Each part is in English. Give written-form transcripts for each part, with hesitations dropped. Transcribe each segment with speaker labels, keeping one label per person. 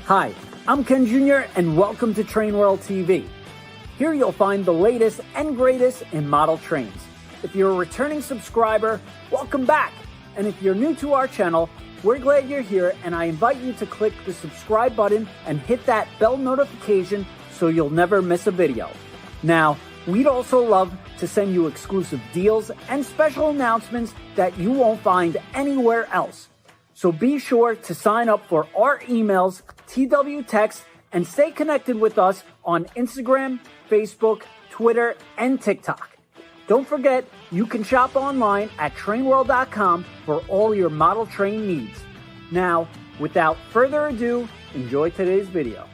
Speaker 1: Hi, I'm Ken Jr. and welcome to TrainWorld TV. Here you'll find the latest and greatest in model trains. If you're a returning subscriber, welcome back. And if you're new to our channel, we're glad you're here, and I invite you to click the subscribe button and hit that bell notification so you'll never miss a video. Now, we'd also love to send you exclusive deals and special announcements that you won't find anywhere else. So be sure to sign up for our emails, TW Text, and stay connected with us on Instagram, Facebook, Twitter, and TikTok. Don't forget, you can shop online at TrainWorld.com for all your model train needs. Now, without further ado, enjoy today's video.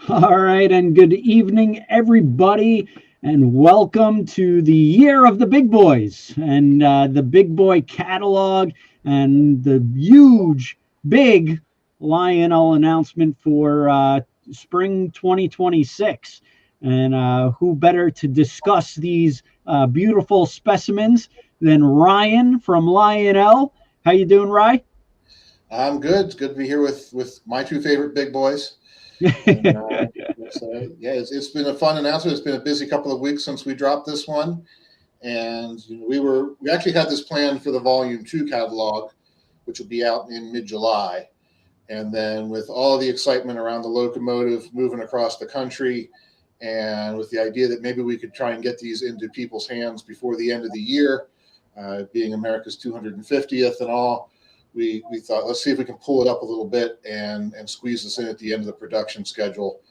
Speaker 2: All right, and good evening, everybody, and welcome to the Year of the Big Boys and the Big Boy catalog and the huge, big Lionel announcement for spring 2026. And who better to discuss these beautiful specimens than Ryan from Lionel? How you doing, Ryan?
Speaker 3: I'm good. It's good to be here with my two favorite big boys. And, it's been a fun announcement. It's been a busy couple of weeks since we dropped this one, and we actually had this planned for the Volume 2 catalog, which will be out in mid-July. And then with all of the excitement around the locomotive moving across the country, and with the idea that maybe we could try and get these into people's hands before the end of the year, being America's 250th and all, we thought, let's see if we can pull it up a little bit and squeeze this in at the end of the production schedule,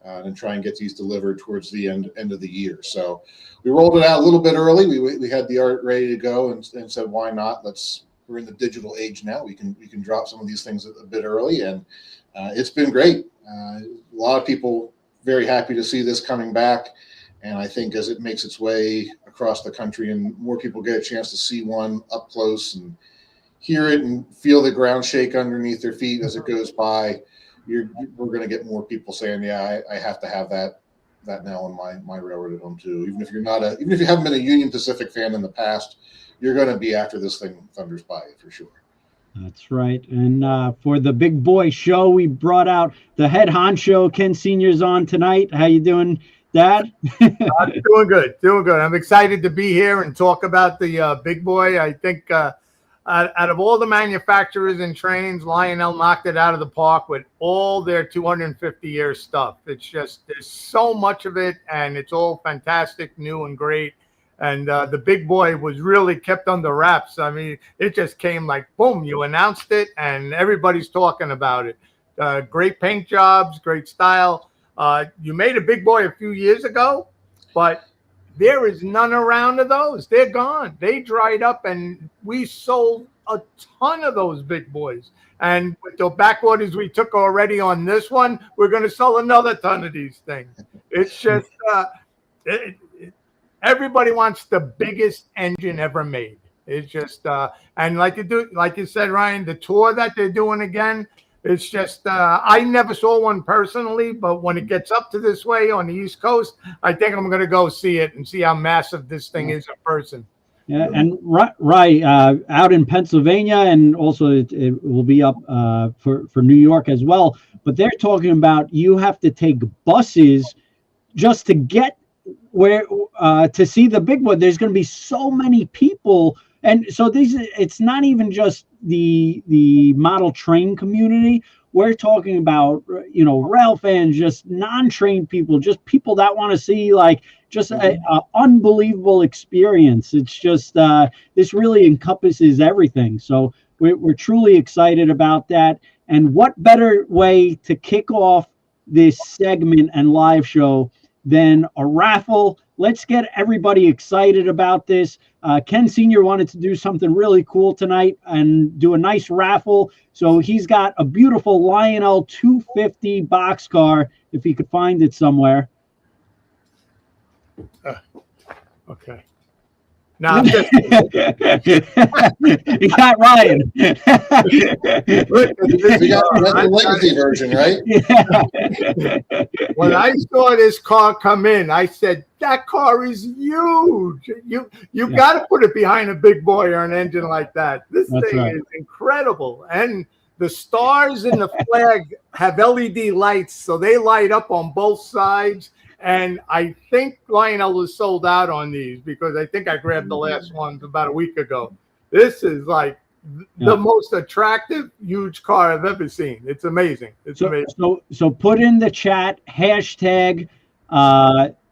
Speaker 3: and try and get these delivered towards the end of the year. So we rolled it out a little bit early. We had the art ready to go and said, why not? We're in the digital age now. We can drop some of these things a bit early, and it's been great. A lot of people very happy to see this coming back, and I think as it makes its way across the country and more people get a chance to see one up close and hear it and feel the ground shake underneath their feet as it goes by, we're going to get more people saying, yeah, I have to have that now on my railroad at home too. Even if you haven't been a Union Pacific fan in the past, you're going to be after this thing thunders by for sure.
Speaker 2: That's right. And for the Big Boy show, we brought out the head honcho. Ken Sr.'s on tonight. How you doing, Dad?
Speaker 4: I'm doing good. I'm excited to be here and talk about the Big Boy. I think out of all the manufacturers and trains, Lionel knocked it out of the park with all their 250-year stuff. It's just, there's so much of it, and it's all fantastic, new and great. And the Big Boy was really kept under wraps. I mean, it just came like, boom, you announced it, and everybody's talking about it. Great paint jobs, great style. You made a Big Boy a few years ago, but there is none around of those. They're gone. They dried up, and we sold a ton of those Big Boys. And with the back orders we took already on this one, we're going to sell another ton of these things. It's just everybody wants the biggest engine ever made. It's just and like you said, Ryan, the tour that they're doing again. It's just, I never saw one personally, but when it gets up to this way on the East Coast, I think I'm going to go see it and see how massive this thing is in person.
Speaker 2: Yeah, and out in Pennsylvania, and also it will be up for New York as well. But they're talking about you have to take buses just to get where to see the Big Boy. There's going to be so many people. And so it's not even just the model train community. We're talking about, rail fans, just non-trained people, just people that want to see like just an unbelievable experience. It's just this really encompasses everything. So we're truly excited about that. And what better way to kick off this segment and live show than a raffle? Let's get everybody excited about this. Ken Sr. wanted to do something really cool tonight and do a nice raffle. So he's got a beautiful Lionel 250 boxcar, if he could find it somewhere.
Speaker 4: Okay. Now,
Speaker 3: You
Speaker 2: got Ryan.
Speaker 3: We got the legacy version, right?
Speaker 2: Yeah.
Speaker 4: When I saw this car come in, I said, that car is huge. You got to put it behind a big boy or an engine like that. This thing is incredible. And the stars in the flag have LED lights, so they light up on both sides. And I think Lionel was sold out on these because I think I grabbed the last ones about a week ago. This is like the most attractive, huge car I've ever seen. It's amazing. It's amazing.
Speaker 2: So put in the chat hashtag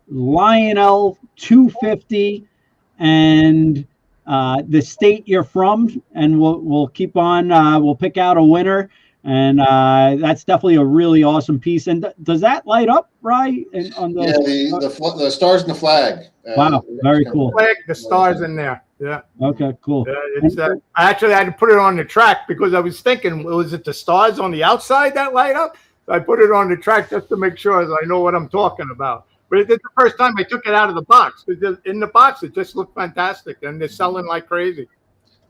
Speaker 2: Lionel 250 and the state you're from, and we'll keep on. We'll pick out a winner. And that's definitely a really awesome piece. And does that light up, right? On
Speaker 3: the stars in the flag.
Speaker 2: Wow, very cool.
Speaker 4: The stars in there. Yeah.
Speaker 2: Okay, cool.
Speaker 4: It's, I actually had to put it on the track because I was thinking, was it the stars on the outside that light up? So I put it on the track just to make sure I know what I'm talking about. But it's the first time I took it out of the box. In the box, it just looked fantastic, and they're selling like crazy.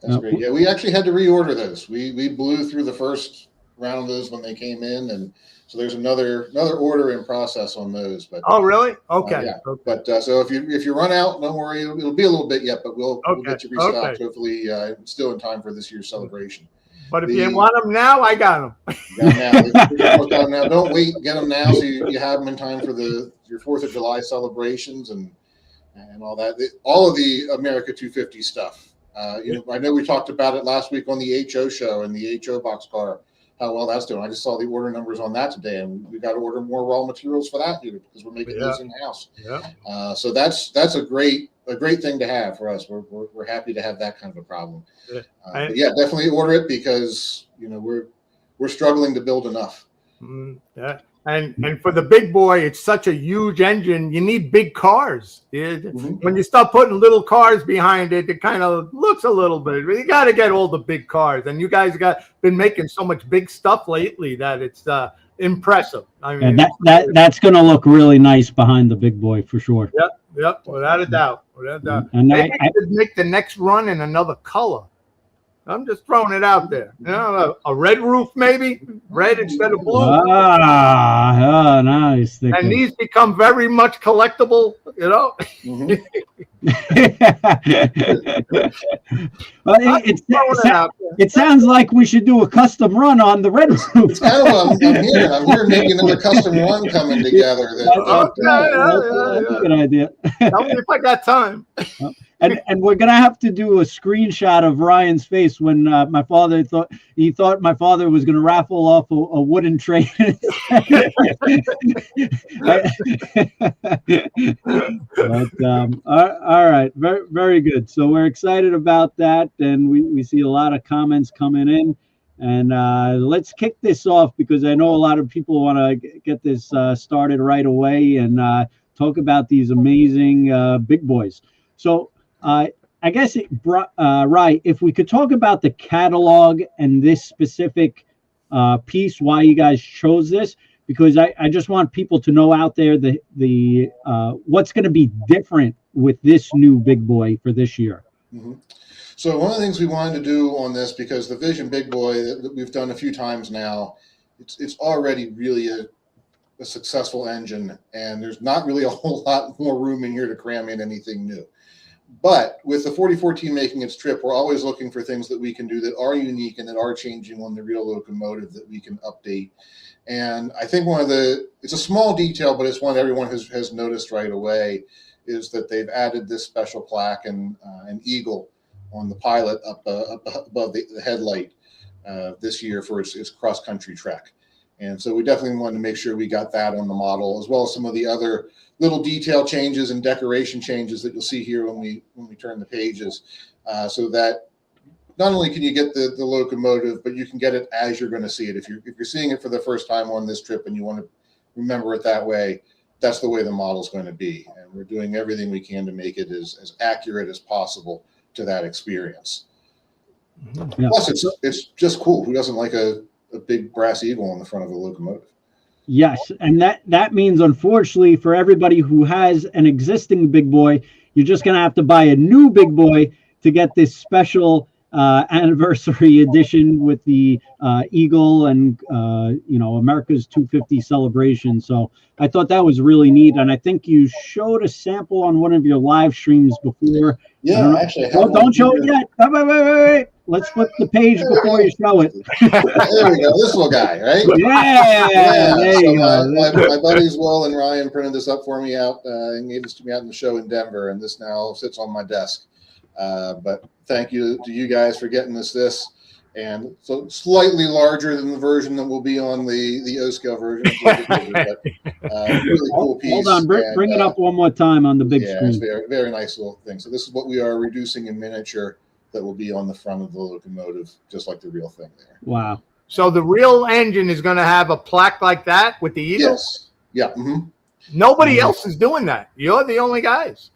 Speaker 3: That's great. Yeah, we actually had to reorder those. We blew through the first round of those when they came in, and so there's another order in process on those. But
Speaker 4: really? Okay.
Speaker 3: Yeah. Okay. But so if you run out, don't worry. It'll be a little bit yet, but we'll get you restocked. Hopefully, still in time for this year's celebration.
Speaker 4: But if you want them now, I got them.
Speaker 3: Now, don't wait. Get them now so you have them in time for your 4th of July celebrations and all that. All of the America 250 stuff. I know we talked about it last week on the HO show and the HO boxcar. How well that's doing. I just saw the order numbers on that today, and we got to order more raw materials for that here because we're making those in house. Yeah. So that's a great thing to have for us. We're happy to have that kind of a problem. Yeah, definitely order it because we're struggling to build enough.
Speaker 4: Yeah. And for the big boy, it's such a huge engine. You need big cars. When you start putting little cars behind it, it kind of looks a little bit. You got to get all the big cars. And you guys been making so much big stuff lately that it's impressive. I mean,
Speaker 2: that's going to look really nice behind the big boy for sure.
Speaker 4: Yep, without a doubt. And maybe I could make the next run in another color. I'm just throwing it out there. A red roof, maybe red instead of blue.
Speaker 2: Nice.
Speaker 4: And these become very much collectible,
Speaker 2: Well, it sounds like we should do a custom run on the red roof.
Speaker 3: It's kind of what I'm here maybe another custom run coming together.
Speaker 2: That's a good idea.
Speaker 4: Tell me if I got time.
Speaker 2: And we're gonna have to do a screenshot of Ryan's face when my father thought my father was gonna raffle off a wooden train. All right, very, very good. So we're excited about that, and we see a lot of comments coming in. And let's kick this off because I know a lot of people want to get this started right away and talk about these amazing big boys. So. I guess, right, if we could talk about the catalog and this specific piece, why you guys chose this, because I just want people to know out there the what's going to be different with this new big boy for this year.
Speaker 3: Mm-hmm. So one of the things we wanted to do on this, because the Vision Big Boy that we've done a few times now, it's already really a successful engine, and there's not really a whole lot more room in here to cram in anything new. But with the 4014 making its trip, we're always looking for things that we can do that are unique and that are changing on the real locomotive that we can update. And I think it's a small detail, but it's one everyone has noticed right away, is that they've added this special plaque and an eagle on the pilot up above the headlight this year for its cross-country trek. And so we definitely wanted to make sure we got that on the model, as well as some of the other little detail changes and decoration changes that you'll see here when we turn the pages, so that not only can you get the locomotive, but you can get it as you're going to see it. If you're seeing it for the first time on this trip and you want to remember it that way, that's the way the model's going to be. And we're doing everything we can to make it as accurate as possible to that experience. Yeah. Plus, it's just cool. Who doesn't like a big brass eagle on the front of a locomotive?
Speaker 2: Yes, and that means, unfortunately, for everybody who has an existing Big Boy, you're just going to have to buy a new Big Boy to get this special anniversary edition with the Eagle and America's 250 celebration. So I thought that was really neat, and I think you showed a sample on one of your live streams before.
Speaker 3: Yeah, actually,
Speaker 2: don't show it yet. Wait. Let's flip the page before you show it.
Speaker 3: There we go. This little guy, right?
Speaker 2: Yeah. There you go.
Speaker 3: My buddies Will and Ryan printed this up for me out and gave this to me out in the show in Denver, and this now sits on my desk. But thank you to you guys for getting this, and so slightly larger than the version that will be on the O-scale version. But, really cool piece.
Speaker 2: Hold on, bring it up one more time on the big screen.
Speaker 3: It's very, very nice little thing. So this is what we are reducing in miniature that will be on the front of the locomotive, just like the real thing there.
Speaker 2: Wow.
Speaker 4: So the real engine is going to have a plaque like that with the eagle?
Speaker 3: Yes. Yeah. Mm-hmm.
Speaker 4: Nobody else is doing that. You're the only guys.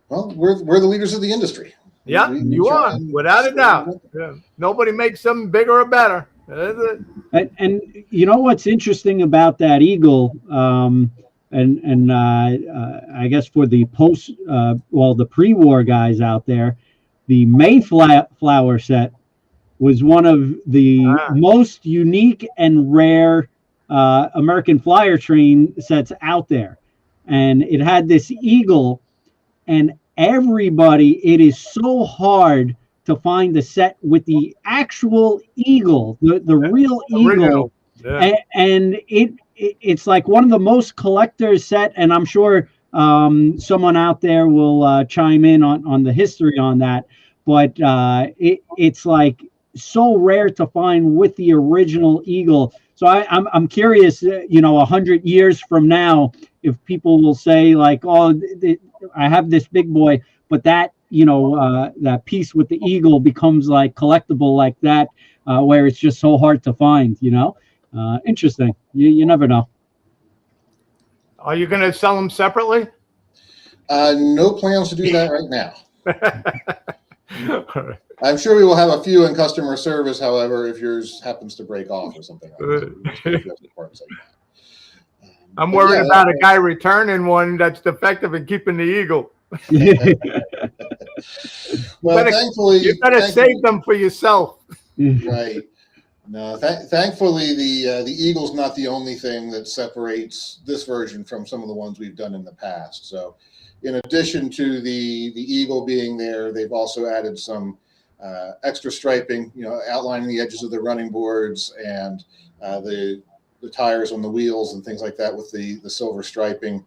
Speaker 3: Well, we're the leaders of the industry.
Speaker 4: Yeah, you are, without a doubt. Yeah. Nobody makes something bigger or better.
Speaker 2: And you know what's interesting about that eagle, I guess for the the pre-war guys out there, the Mayflower set was one of the most unique and rare American flyer train sets out there, and it had this eagle. And it is so hard to find the set with the actual eagle, the real eagle. Yeah. And it's like one of the most collectors set. And I'm sure someone out there will chime in on the history on that. But it's like so rare to find with the original eagle. So I'm curious, 100 years from now, if people will say like, oh, I have this Big Boy, but that, that piece with the eagle becomes like collectible like that, where it's just so hard to find, interesting. You never know.
Speaker 4: Are you going to sell them separately?
Speaker 3: No plans to do that right now. I'm sure we will have a few in customer service, however, if yours happens to break off or something like that.
Speaker 4: I'm worried about a guy returning one that's defective and keeping the eagle.
Speaker 3: Well, thankfully,
Speaker 4: you better save them for yourself.
Speaker 3: Right. No, thankfully, the eagle's not the only thing that separates this version from some of the ones we've done in the past. So, in addition to the eagle being there, they've also added some extra striping, outlining the edges of the running boards and the tires on the wheels and things like that with the silver striping.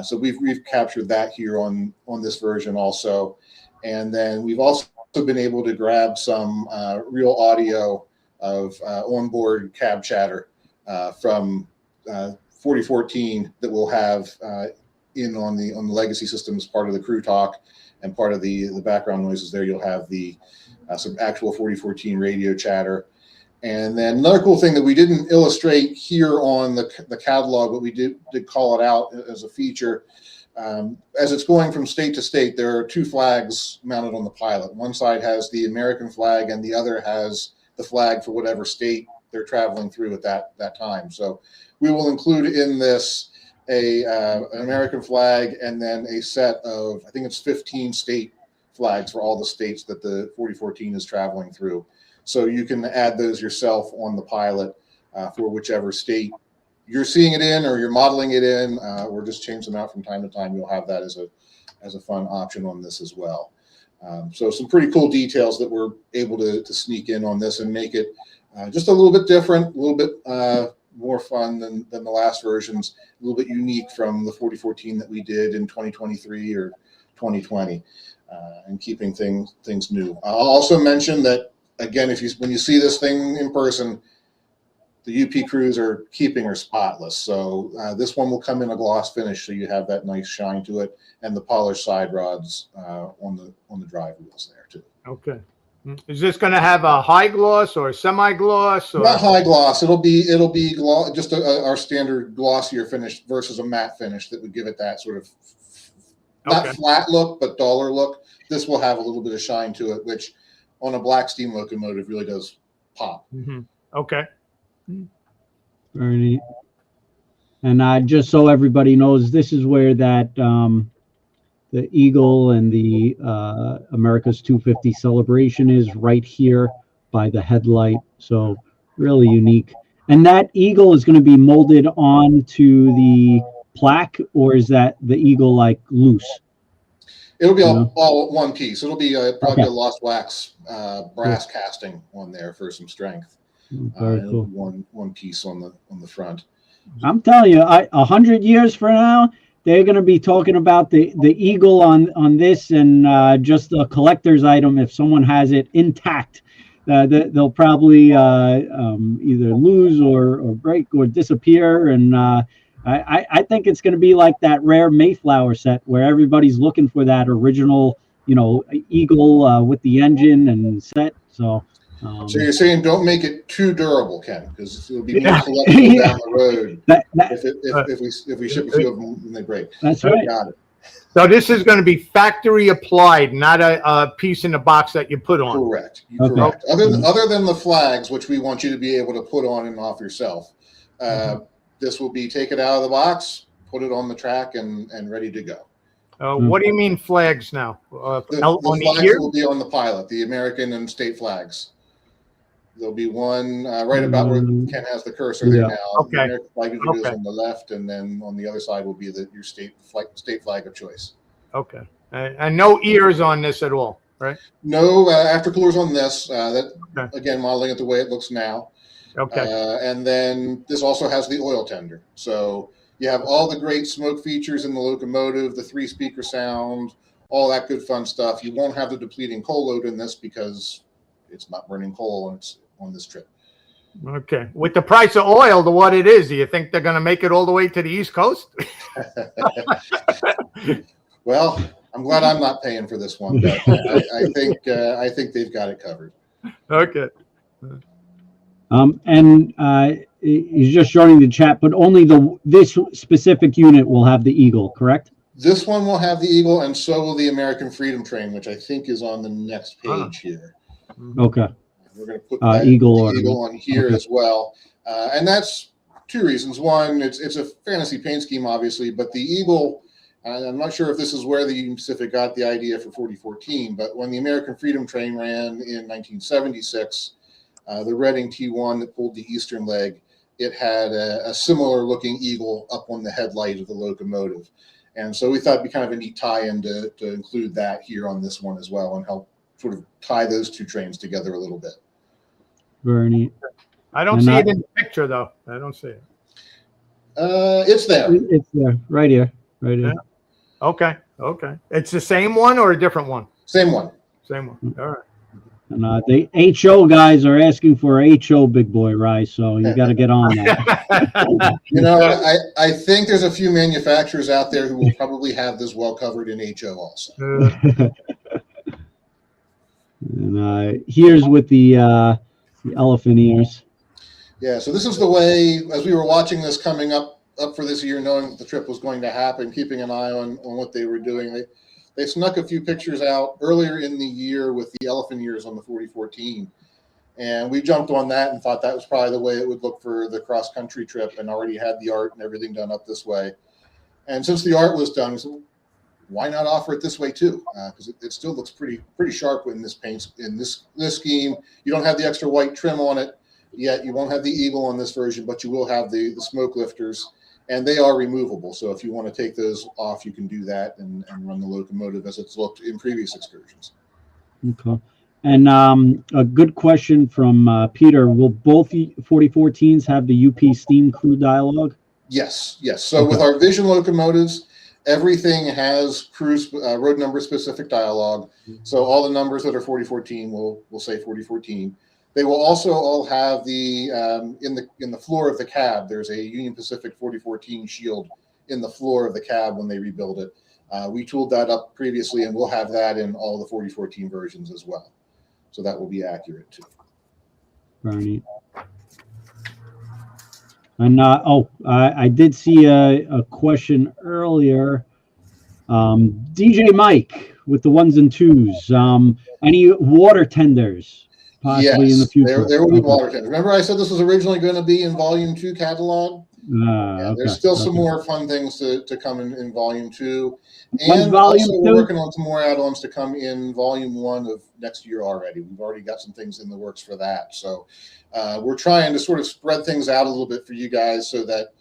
Speaker 3: So we've captured that here on this version also. And then we've also been able to grab some real audio of onboard cab chatter from 4014 that we'll have in on the legacy system as part of the crew talk and part of the background noises there. You'll have the some actual 4014 radio chatter. And then another cool thing that we didn't illustrate here on the catalog, but we did call it out as a feature. As it's going from state to state, there are two flags mounted on the pilot. One side has the American flag and the other has the flag for whatever state they're traveling through at that time. So we will include in this an American flag and then a set of, I think it's 15 state flags for all the states that the 4014 is traveling through. So you can add those yourself on the pilot for whichever state you're seeing it in or you're modeling it in, or just change them out from time to time. You'll have that as a fun option on this as well. So some pretty cool details that we're able to sneak in on this and make it just a little bit different, a little bit more fun than the last versions, a little bit unique from the 4014 that we did in 2023 or 2020, and keeping things new. I'll also mention that, again, when you see this thing in person, the UP crews are keeping her spotless. So this one will come in a gloss finish, so you have that nice shine to it, and the polished side rods on the drive wheels there too.
Speaker 4: Okay. Is this going to have a high gloss or semi gloss? Or?
Speaker 3: Not high gloss. It'll be just our standard glossier finish versus a matte finish that would give it that sort of not flat look, but duller look. This will have a little bit of shine to it, which on a black steam locomotive really does pop.
Speaker 4: Okay.
Speaker 2: Very neat. And just so everybody knows, this is where that the Eagle and the America's 250 celebration is, right here by the headlight. So really unique. And that Eagle is going to be molded onto the plaque, or is that the Eagle like loose?
Speaker 3: It'll be all one piece. It'll be probably a lost wax brass casting on there for some strength.
Speaker 2: Very cool.
Speaker 3: One piece on the front.
Speaker 2: I'm telling you, 100 years from now, they're going to be talking about the Eagle on this, and just a collector's item. If someone has it intact, they'll probably either lose or break or disappear. And I think it's going to be like that rare Mayflower set where everybody's looking for that original, Eagle with the engine and set. So
Speaker 3: you're saying don't make it too durable, Ken, because it'll be more collectible down the road if we ship a few of them and they break.
Speaker 2: That's right.
Speaker 3: Got it.
Speaker 4: So this is going to be factory applied, not a piece in the box that you put on.
Speaker 3: Correct. Correct. Other than the flags, which we want you to be able to put on and off yourself, this will be take it out of the box, put it on the track, and ready to go.
Speaker 4: What do you mean flags now?
Speaker 3: The flags will be on the pilot, the American and state flags. There'll be one right about where Ken has the cursor there now.
Speaker 4: Okay.
Speaker 3: The American flag usually goes on the left, and then on the other side will be your state flag of choice.
Speaker 4: Okay. And no ears on this at all, right?
Speaker 3: No aftercoolers on this. Again, modeling it the way it looks now.
Speaker 4: Okay.
Speaker 3: And then this also has the oil tender. So you have all the great smoke features in the locomotive, the 3-speaker sound, all that good fun stuff. You won't have the depleting coal load in this because it's not burning coal on this trip.
Speaker 4: Okay. With the price of oil to what it is, do you think they're going to make it all the way to the East Coast?
Speaker 3: Well, I'm glad I'm not paying for this one, but I think they've got it covered.
Speaker 4: Okay.
Speaker 2: And he's just showing the chat, but only this specific unit will have the Eagle, correct?
Speaker 3: This one will have the Eagle, and so will the American Freedom Train, which I think is on the next page here.
Speaker 2: Okay.
Speaker 3: We're going to put that Eagle on here as well. And that's two reasons. One, it's a fantasy paint scheme, obviously, but the Eagle, and I'm not sure if this is where the Union Pacific got the idea for 4014, but when the American Freedom Train ran in 1976, the Reading T1 that pulled the eastern leg, it had a similar looking Eagle up on the headlight of the locomotive. And so we thought it'd be kind of a neat tie-in to include that here on this one as well and help sort of tie those two trains together a little bit.
Speaker 2: Very neat.
Speaker 4: I don't see it in the picture, though. I don't see it.
Speaker 3: It's there.
Speaker 2: It's there, right here. Right here.
Speaker 4: Yeah. Okay. It's the same one or a different one?
Speaker 3: Same one.
Speaker 4: Same one. All right.
Speaker 2: And the HO guys are asking for a HO Big Boy rise, so you got to get on that.
Speaker 3: I think there's a few manufacturers out there who will probably have this well covered in HO also.
Speaker 2: And here's with the elephant ears.
Speaker 3: Yeah, so this is the way, as we were watching this coming up for this year, knowing that the trip was going to happen, keeping an eye on what they were doing. They snuck a few pictures out earlier in the year with the elephant ears on the 4014. And we jumped on that and thought that was probably the way it would look for the cross-country trip, and already had the art and everything done up this way. And since the art was done, we said, why not offer it this way too? Because it still looks pretty sharp in this paint, in this scheme. You don't have the extra white trim on it yet. You won't have the Eagle on this version, but you will have the smoke lifters. And they are removable. So if you want to take those off, you can do that and run the locomotive as it's looked in previous excursions.
Speaker 2: Okay. And a good question from Peter. Will both 4014s have the UP steam crew dialogue?
Speaker 3: Yes. So with our Vision locomotives, everything has crew road number specific dialogue. So all the numbers that are 4014 will say 4014. They will also all have the in the floor of the cab. There's a Union Pacific 4014 shield in the floor of the cab when they rebuild it. We tooled that up previously, and we'll have that in all the 4014 versions as well. so that will be accurate too.
Speaker 2: Bernie. And I did see a question earlier. DJ Mike with the 1s and 2s. Any water tenders possibly in the future?
Speaker 3: There will be water tenders. Remember, I said this was originally going to be in Volume 2 catalog. There's still some more fun things to come in Volume 2, and also we're working on some more add-ons to come in Volume 1 of next year already. We've already got some things in the works for that. So we're trying to sort of spread things out a little bit for you guys so that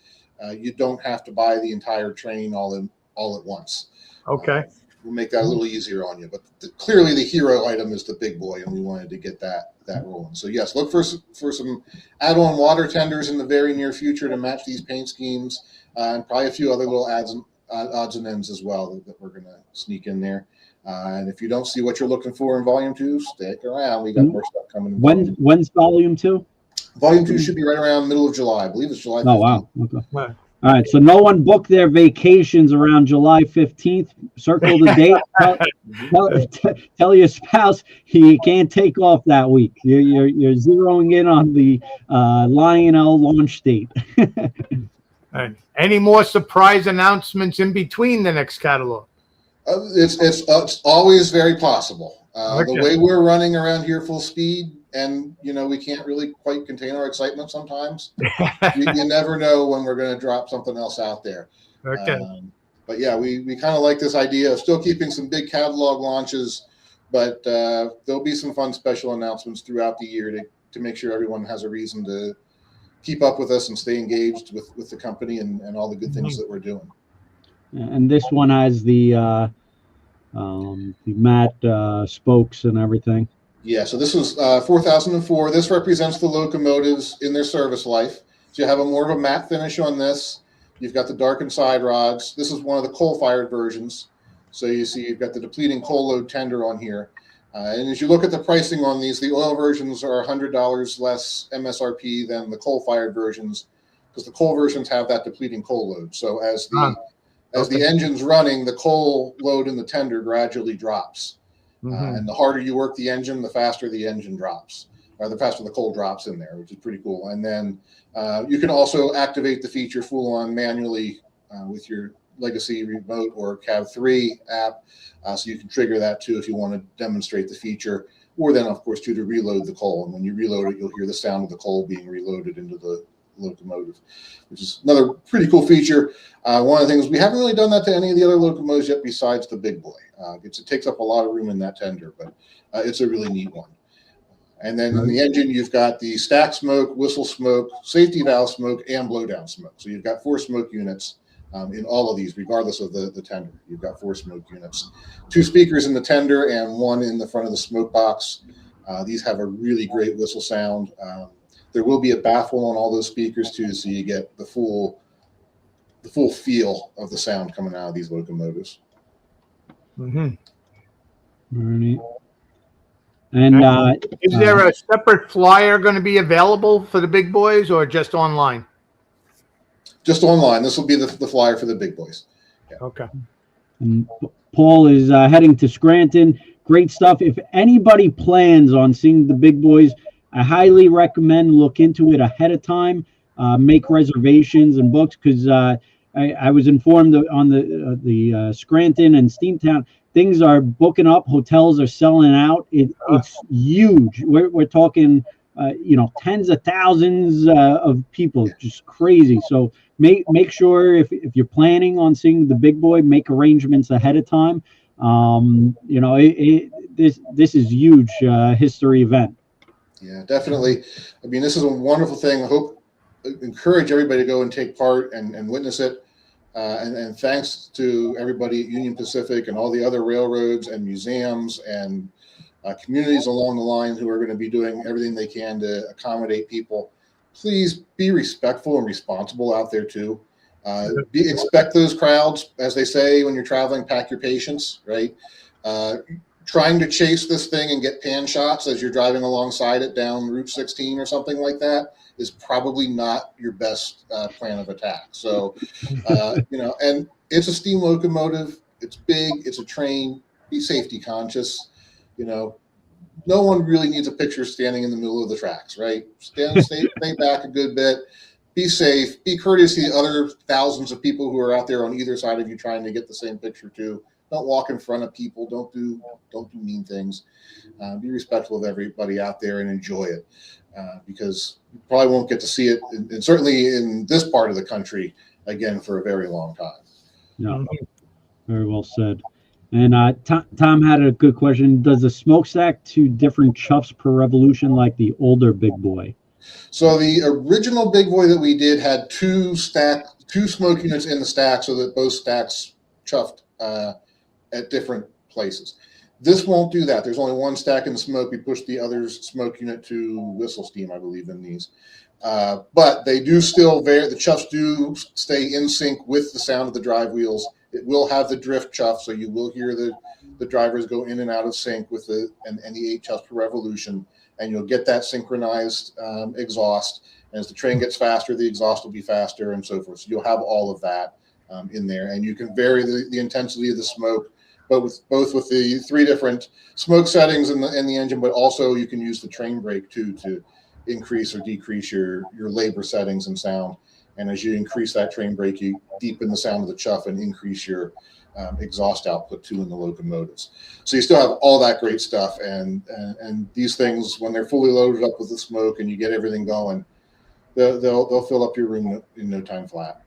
Speaker 3: you don't have to buy the entire train all at once.
Speaker 4: Okay.
Speaker 3: We'll make that a little easier on you. But clearly the hero item is the Big Boy, and we wanted to get that rolling. So yes, look for some add-on water tenders in the very near future to match these paint schemes, and probably a few other little odds and ends as well that we're going to sneak in there. And if you don't see what you're looking for in Volume 2, stick around. We got more stuff coming.
Speaker 2: When's Volume 2?
Speaker 3: Volume 2 should be right around middle of July. I believe it's July 15th.
Speaker 2: Oh, wow. Okay. All right, so no one booked their vacations around July 15th. Circle the date. Tell your spouse he can't take off that week. You're zeroing in on the Lionel launch date.
Speaker 4: Right. Any more surprise announcements in between the next catalog?
Speaker 3: It's always very possible. The way we're running around here full speed, and we can't really quite contain our excitement sometimes. you never know when we're going to drop something else out there.
Speaker 4: Okay.
Speaker 3: But yeah, we kind of like this idea of still keeping some big catalog launches, but there'll be some fun special announcements throughout the year to make sure everyone has a reason to keep up with us and stay engaged with the company and all the good things that we're doing.
Speaker 2: And this one has the matte spokes and everything.
Speaker 3: Yeah, so this was 4004. This represents the locomotives in their service life. So you have more of a matte finish on this. You've got the darkened side rods. This is one of the coal-fired versions. So you see you've got the depleting coal load tender on here. And as you look at the pricing on these, the oil versions are $100 less MSRP than the coal-fired versions, because the coal versions have that depleting coal load. So as the engine's running, the coal load in the tender gradually drops. And the harder you work the engine, the faster the engine drops, or the faster the coal drops in there, which is pretty cool. And then you can also activate the feature full-on manually with your Legacy Remote or CAV3 app. So you can trigger that too if you want to demonstrate the feature, or then, of course, to reload the coal. And when you reload it, you'll hear the sound of the coal being reloaded into the locomotive, which is another pretty cool feature. One of the things, we haven't really done that to any of the other locomotives yet besides the Big Boy. It takes up a lot of room in that tender, but it's a really neat one. And then in the engine, you've got the stack smoke, whistle smoke, safety valve smoke, and blowdown smoke. So you've got 4 smoke units in all of these, regardless of the tender. You've got 4 smoke units, 2 speakers in the tender and 1 in the front of the smoke box. These have a really great whistle sound. There will be a baffle on all those speakers too, so you get the full feel of the sound coming out of these locomotives.
Speaker 2: And
Speaker 4: is there a separate flyer going to be available for the Big Boys, or just online?
Speaker 3: Just online. This will be the flyer for the Big Boys. Yeah.
Speaker 4: Okay.
Speaker 2: And Paul is heading to Scranton. Great stuff. If anybody plans on seeing the Big Boys, I highly recommend look into it ahead of time, make reservations and books, because I was informed on the Scranton and Steamtown, things are booking up, hotels are selling out. It's huge. We're talking, tens of thousands of people, just crazy. So make sure if you're planning on seeing the Big Boy, make arrangements ahead of time. This is huge history event.
Speaker 3: Yeah, definitely. I mean, this is a wonderful thing. Encourage everybody to go and take part and witness it. And thanks to everybody at Union Pacific and all the other railroads and museums and communities along the line who are going to be doing everything they can to accommodate people. Please be respectful and responsible out there too. Expect those crowds, as they say when you're traveling. Pack your patience, right? Trying to chase this thing and get pan shots as you're driving alongside it down Route 16 or something like that is probably not your best plan of attack. So, and it's a steam locomotive. It's big. It's a train. Be safety conscious. no one really needs a picture standing in the middle of the tracks, right? Stay back a good bit. Be safe. Be courteous to the other thousands of people who are out there on either side of you trying to get the same picture too. Don't walk in front of people. Don't do mean things. Be respectful of everybody out there and enjoy it, because you probably won't get to see it, and certainly in this part of the country again for a very long time.
Speaker 2: Yeah, very well said. And Tom had a good question. Does the smokestack to different chuffs per revolution like the older Big Boy?
Speaker 3: So the original Big Boy that we did had two smoke units in the stack, so that both stacks chuffed at different places. This won't do that. There's only one stack in the smoke. We push the other smoke unit to whistle steam, I believe, in these. But they do still the chuffs do stay in sync with the sound of the drive wheels. It will have the drift chuff, so you will hear the drivers go in and out of sync with the 8 chuffs per revolution, and you'll get that synchronized exhaust. And as the train gets faster, the exhaust will be faster, and so forth. So you'll have all of that in there, and you can vary the intensity of the smoke, both with the 3 different smoke settings in the engine, but also you can use the train brake too to increase or decrease your labor settings and sound. And as you increase that train brake, you deepen the sound of the chuff and increase your exhaust output too in the locomotives. So you still have all that great stuff, and these things, when they're fully loaded up with the smoke and you get everything going, they'll fill up your room in no time flat.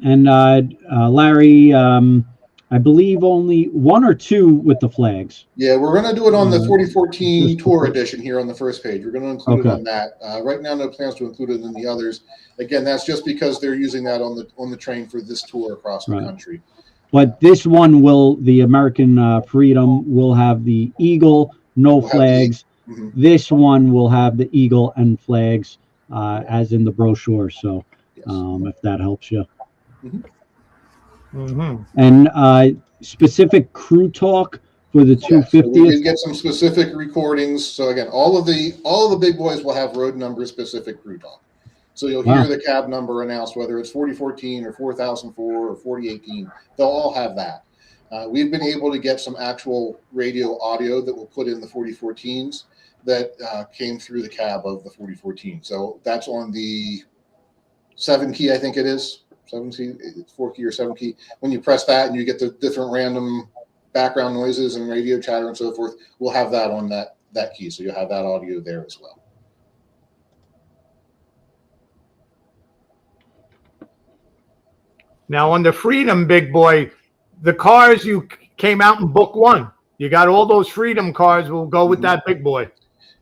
Speaker 2: And Larry, I believe only 1 or 2 with the flags.
Speaker 3: Yeah, we're going to do it on the 4014 Tour Edition here on the first page. We're going to include it on that. Right now, no plans to include it in the others. Again, that's just because they're using that on the train for this tour across the country.
Speaker 2: But this one the American Freedom will have the eagle, no flags. This one will have the eagle and flags, as in the brochure. So if that helps you. And specific crew talk for the 250th. So
Speaker 3: we did get some specific recordings. So again, all of the Big Boys will have road number specific crew talk. So you'll hear the cab number announced, whether it's 4014 or 4004 or 4018. They'll all have that. We've been able to get some actual radio audio that we'll put in the 4014s that came through the cab of the 4014. So that's on the 7 key, I think it is. 7 key, 4 key or 7 key. When you press that and you get the different random background noises and radio chatter and so forth, we'll have that on that key. So you'll have that audio there as well.
Speaker 4: Now on the Freedom Big Boy, the cars you came out in book 1, you got all those Freedom cars will go with that Big Boy.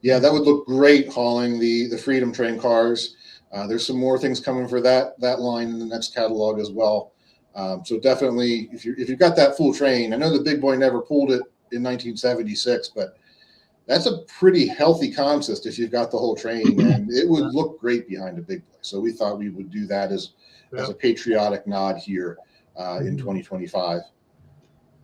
Speaker 3: Yeah, that would look great hauling the Freedom train cars. There's some more things coming for that line in the next catalog as well. So definitely, if you've got that full train, I know the Big Boy never pulled it in 1976, but that's a pretty healthy consist if you've got the whole train, and it would look great behind a Big Boy. So we thought we would do that as a patriotic nod here in 2025.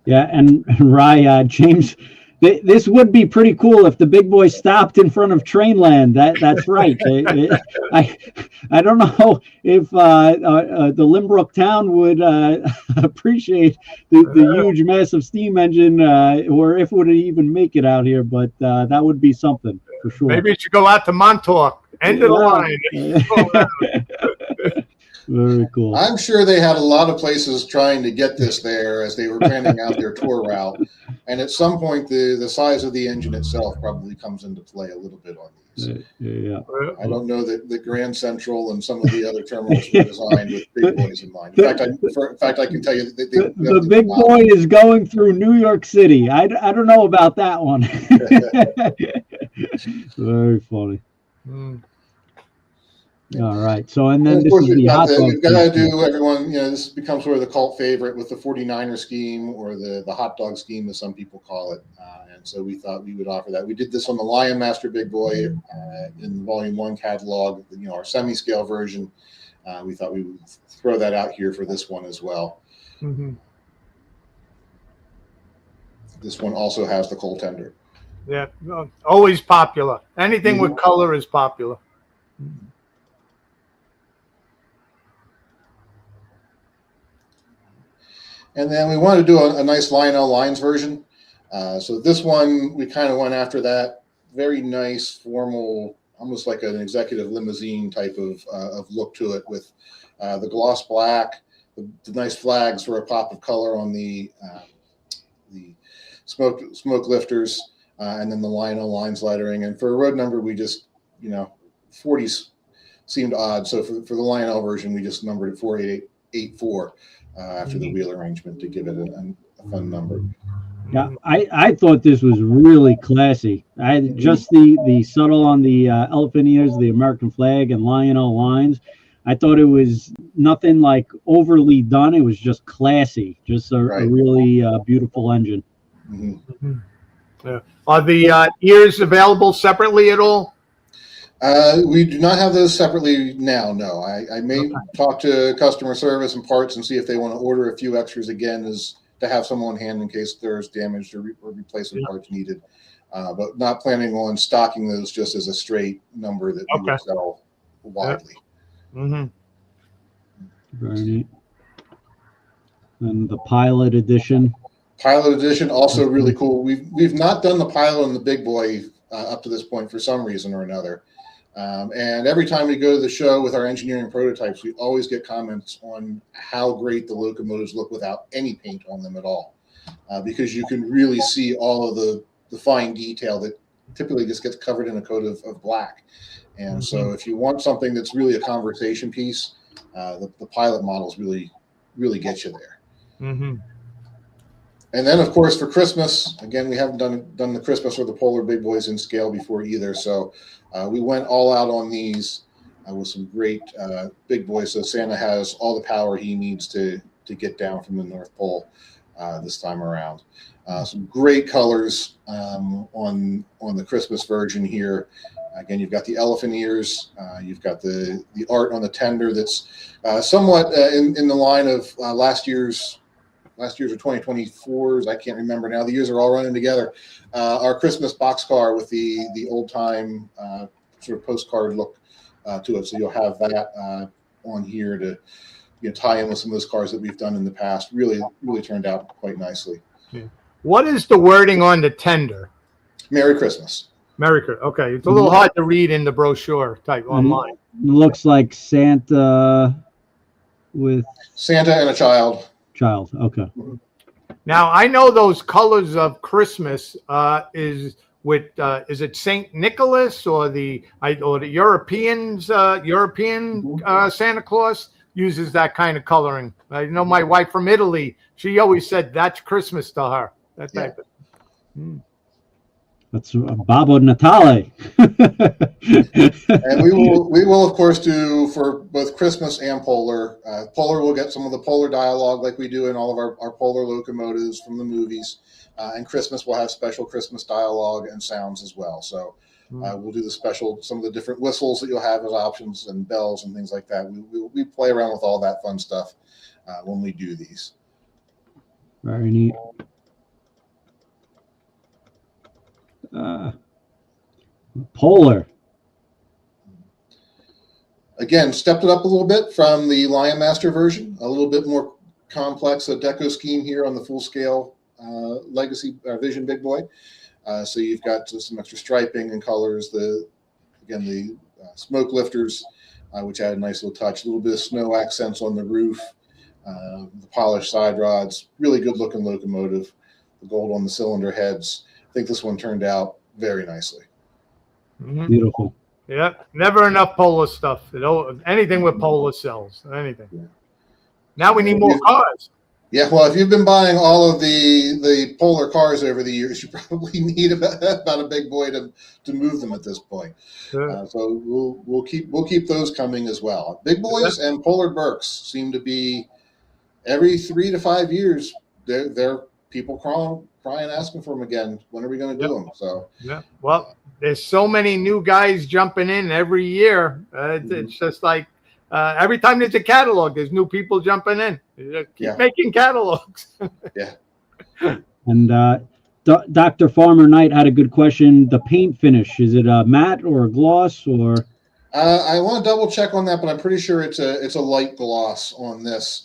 Speaker 2: Yeah, and Rye, James, this would be pretty cool if the Big Boy stopped in front of Trainland. That's right. I don't know if the Limbrook town would appreciate the huge, massive steam engine, or if it would even make it out here. But that would be something for sure.
Speaker 4: Maybe it should go out to Montauk. End of the line.
Speaker 2: Very cool.
Speaker 3: I'm sure they had a lot of places trying to get this there as they were planning out their tour route. And at some point, the size of the engine itself probably comes into play a little bit on these.
Speaker 2: Yeah.
Speaker 3: I don't know that the Grand Central and some of the other terminals were designed with Big Boys in mind. In fact, I can tell you that
Speaker 2: the Big Boy is going through New York City. I don't know about that one. Very funny. All right. So, and then
Speaker 3: of
Speaker 2: this
Speaker 3: course,
Speaker 2: is the hot dog.
Speaker 3: we've got to do everyone, this becomes sort of the cult favorite with the 49er scheme, or the hot dog scheme, as some people call it. And so we thought we would offer that. We did this on the Lion Master Big Boy in the Volume 1 catalog, our semi-scale version. We thought we would throw that out here for this one as well. This one also has the coal tender.
Speaker 4: Yeah, always popular. Anything with color is popular.
Speaker 3: And then we wanted to do a nice Lionel Lines version. So this one, we kind of went after that very nice, formal, almost like an executive limousine type of look to it, with the gloss black, the nice flags for a pop of color on the smoke lifters, and then the Lionel lines lettering. And for a road number, we just, 40s seemed odd. So for the Lionel version, we just numbered it 4884 after the wheel arrangement to give it a fun number.
Speaker 2: Yeah, I thought this was really classy. Just the subtle on the elephant ears, the American flag, and Lionel lines. I thought it was nothing like overly done. It was just classy, just a really beautiful engine.
Speaker 4: Mm-hmm. Yeah. Are the ears available separately at all?
Speaker 3: We do not have those separately now. No, I may talk to customer service and parts and see if they want to order a few extras again, as to have some on hand in case there's damaged or replacement parts needed. But not planning on stocking those just as a straight number that we would sell widely.
Speaker 4: Mm-hmm.
Speaker 2: Very neat. And the Pilot Edition.
Speaker 3: Pilot Edition, also really cool. We've not done the Pilot and the Big Boy up to this point for some reason or another. And every time we go to the show with our engineering prototypes, we always get comments on how great the locomotives look without any paint on them at all, because you can really see all of the fine detail that typically just gets covered in a coat of black. And so if you want something that's really a conversation piece, the Pilot models really get you there.
Speaker 4: Mm-hmm.
Speaker 3: And then, of course, for Christmas, again, we haven't done the Christmas or the Polar Big Boys in scale before either. So we went all out on these with some great Big Boys. So Santa has all the power he needs to get down from the North Pole this time around. Some great colors on the Christmas version here. Again, you've got the elephant ears. You've got the art on the tender that's somewhat in the line of last year's or 2024's. I can't remember now. The years are all running together. Our Christmas boxcar with the old time sort of postcard look to it. So you'll have that on here to tie in with some of those cars that we've done in the past. Really turned out quite nicely.
Speaker 4: Yeah. What is the wording on the tender?
Speaker 3: Merry Christmas.
Speaker 4: Merry Christmas. Okay, it's a little hard to read in the brochure type online.
Speaker 2: Looks like Santa with
Speaker 3: Santa and a child.
Speaker 2: Okay.
Speaker 4: Now I know those colors of Christmas is it Saint Nicholas or the Europeans European Santa Claus uses that kind of coloring. I know my wife from Italy. She always said that's Christmas to her. That type of.
Speaker 2: That's Babbo Natale.
Speaker 3: And we will of course do for both Christmas and Polar. Polar will get some of the Polar dialogue like we do in all of our Polar locomotives from the movies. And Christmas will have special Christmas dialogue and sounds as well. So we'll do some of the different whistles that you'll have as options and bells and things like that. We play around with all that fun stuff when we do these.
Speaker 2: Very neat. Polar.
Speaker 3: Again, stepped it up a little bit from the Lion Master version. A little bit more complex deco scheme here on the full scale Legacy Vision Big Boy. So you've got some extra striping and colors. The smoke lifters, which add a nice little touch. A little bit of snow accents on the roof. The polished side rods. Really good looking locomotive. The gold on the cylinder heads. I think this one turned out very nicely.
Speaker 2: Beautiful.
Speaker 4: Yeah, never enough Polar stuff. Anything with Polar sells. Anything. Yeah. Now we need more cars.
Speaker 3: Yeah, well, if you've been buying all of the Polar cars over the years, you probably need about a Big Boy to move them at this point. Sure. So we'll keep those coming as well. Big Boys and Polar Burks seem to be every 3 to 5 years. They're people crying, asking for them again. When are we going to do them? So
Speaker 4: well, there's so many new guys jumping in every year. It's just like every time there's a catalog, there's new people jumping in. Keep making catalogs.
Speaker 3: Yeah.
Speaker 2: And Dr. Farmer Knight had a good question. The paint finish, is it a matte or a gloss or? I
Speaker 3: want to double check on that, but I'm pretty sure it's a light gloss on this.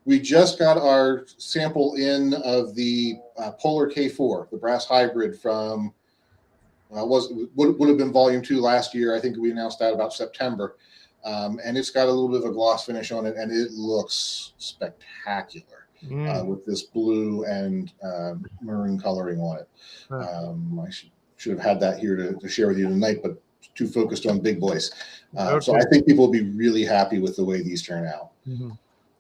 Speaker 3: we just got our sample in of the Polar K4, the brass hybrid from would have been volume 2 last year. I think we announced that about September. And it's got a little bit of a gloss finish on it, and it looks spectacular with this blue and maroon coloring on it. I should have had that here to share with you tonight, but too focused on big boys. So I think people will be really happy with the way these turn out.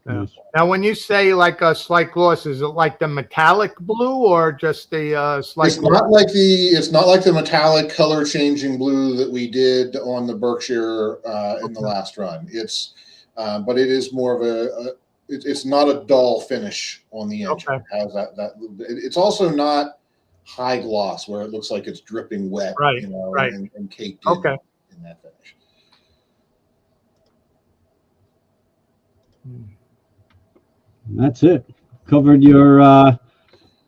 Speaker 4: Yeah. Now, when you say like a slight gloss, is it like the metallic blue or just the slight?
Speaker 3: It's not like the metallic color changing blue that we did on the Berkshire in the last run. It's, but it is more of it's not a dull finish on the engine. It has that. It's also not high gloss where it looks like it's dripping wet, and caked in that finish.
Speaker 2: That's it. Covered your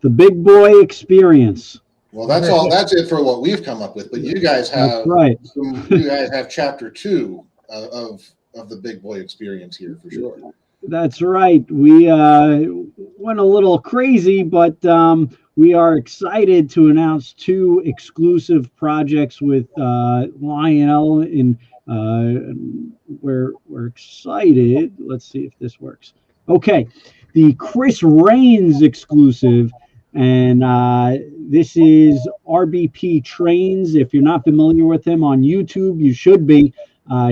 Speaker 2: the big boy experience.
Speaker 3: Well, that's all. That's it for what we've come up with. But you guys have you guys have chapter 2 of the big boy experience here for sure.
Speaker 2: That's right. We went a little crazy, but we are excited to announce 2 exclusive projects with Lionel. We're excited. Let's see if this works. Okay, the Chris Rains exclusive, and this is RBP Trains. If you're not familiar with him on YouTube, you should be.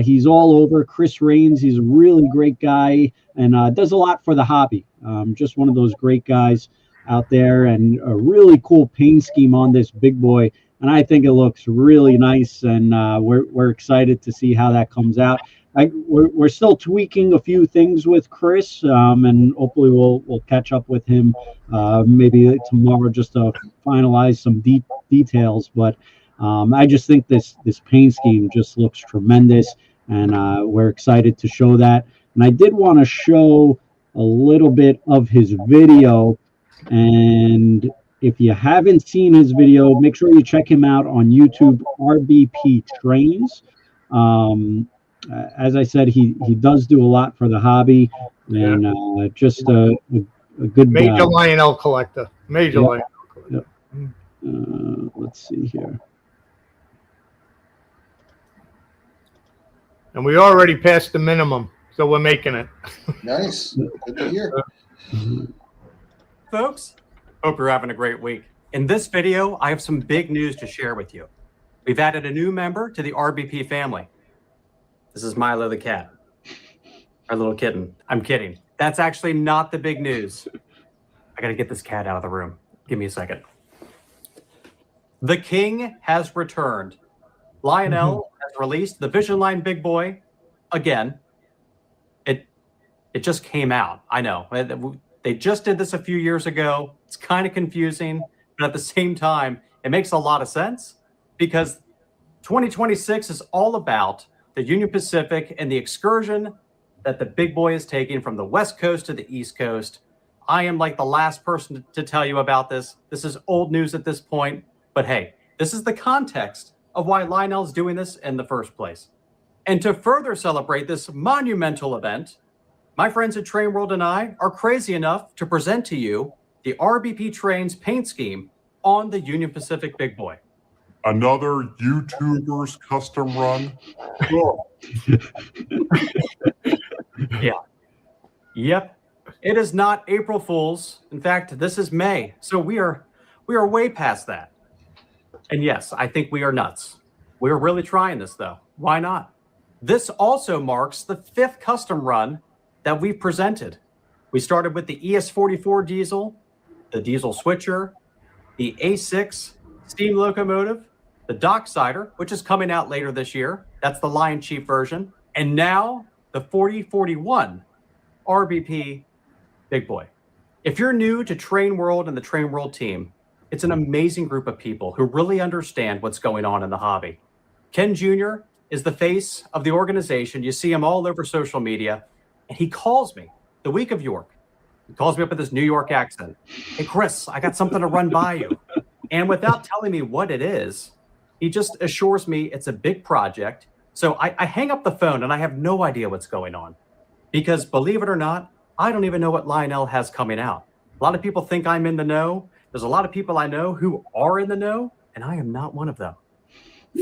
Speaker 2: He's all over. Chris Rains, he's a really great guy and does a lot for the hobby. Just one of those great guys out there, and a really cool paint scheme on this big boy. And I think it looks really nice, and we're excited to see how that comes out. We're still tweaking a few things with Chris, and hopefully we'll catch up with him maybe tomorrow just to finalize some details. But I just think this paint scheme just looks tremendous, and we're excited to show that. And I did want to show a little bit of his video, and if you haven't seen his video, make sure you check him out on YouTube, RBP Trains. As I said, he does do a lot for the hobby, and just a good
Speaker 4: major Lionel collector. Major Lionel collector.
Speaker 2: Let's see here.
Speaker 4: And we already passed the minimum, so we're making it.
Speaker 3: Nice. Good to hear.
Speaker 5: Folks, hope you're having a great week. In this video, I have some big news to share with you. We've added a new member to the RBP family. This is Milo the cat, our little kitten. I'm kidding. That's actually not the big news. I got to get this cat out of the room. Give me a second. The king has returned. Lionel has released the VisionLine Big Boy again. It just came out. I know. They just did this a few years ago. It's kind of confusing, but at the same time, it makes a lot of sense because 2026 is all about the Union Pacific and the excursion that the big boy is taking from the West Coast to the East Coast. I am like the last person to tell you about this. This is old news at this point, but hey, this is the context of why Lionel's doing this in the first place. And to further celebrate this monumental event, my friends at TrainWorld and I are crazy enough to present to you the RBP Trains paint scheme on the Union Pacific Big Boy.
Speaker 6: Another YouTuber's custom run.
Speaker 5: Yeah. Yep. It is not April Fool's. In fact, this is May. So we are way past that. And yes, I think we are nuts. We're really trying this though. Why not? This also marks the 5th custom run that we've presented. We started with the ES44 diesel, the diesel switcher, the A6 steam locomotive, the Docksider, which is coming out later this year. That's the Lion Chief version. And now the 4041 RBP Big Boy. If you're new to TrainWorld and the TrainWorld team, it's an amazing group of people who really understand what's going on in the hobby. Ken Jr. is the face of the organization. You see him all over social media. And he calls me the week of York. He calls me up with this New York accent. Hey, Chris, I got something to run by you. And without telling me what it is, he just assures me it's a big project. So I hang up the phone and I have no idea what's going on. Because believe it or not, I don't even know what Lionel has coming out. A lot of people think I'm in the know. There's a lot of people I know who are in the know, and I am not one of them.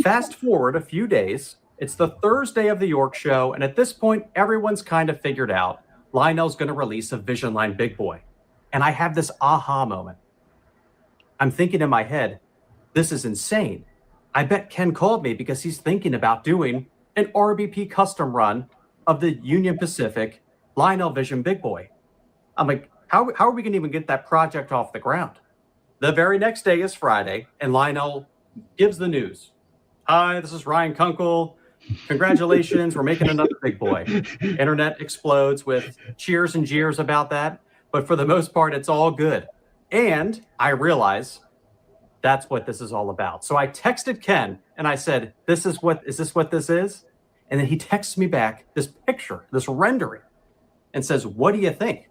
Speaker 5: Fast forward a few days, it's the Thursday of the York show, and at this point, everyone's kind of figured out Lionel's going to release a VisionLine Big Boy. And I have this aha moment. I'm thinking in my head, this is insane. I bet Ken called me because he's thinking about doing an RBP custom run of the Union Pacific Lionel Vision Big Boy. I'm like, how are we going to even get that project off the ground? The very next day is Friday, and Lionel gives the news. Hi, this is Ryan Kunkel. Congratulations, we're making another big boy. Internet explodes with cheers and jeers about that, but for the most part, it's all good. And I realize that's what this is all about. So I texted Ken and I said, is this what this is? And then he texts me back this picture, this rendering, and says, what do you think?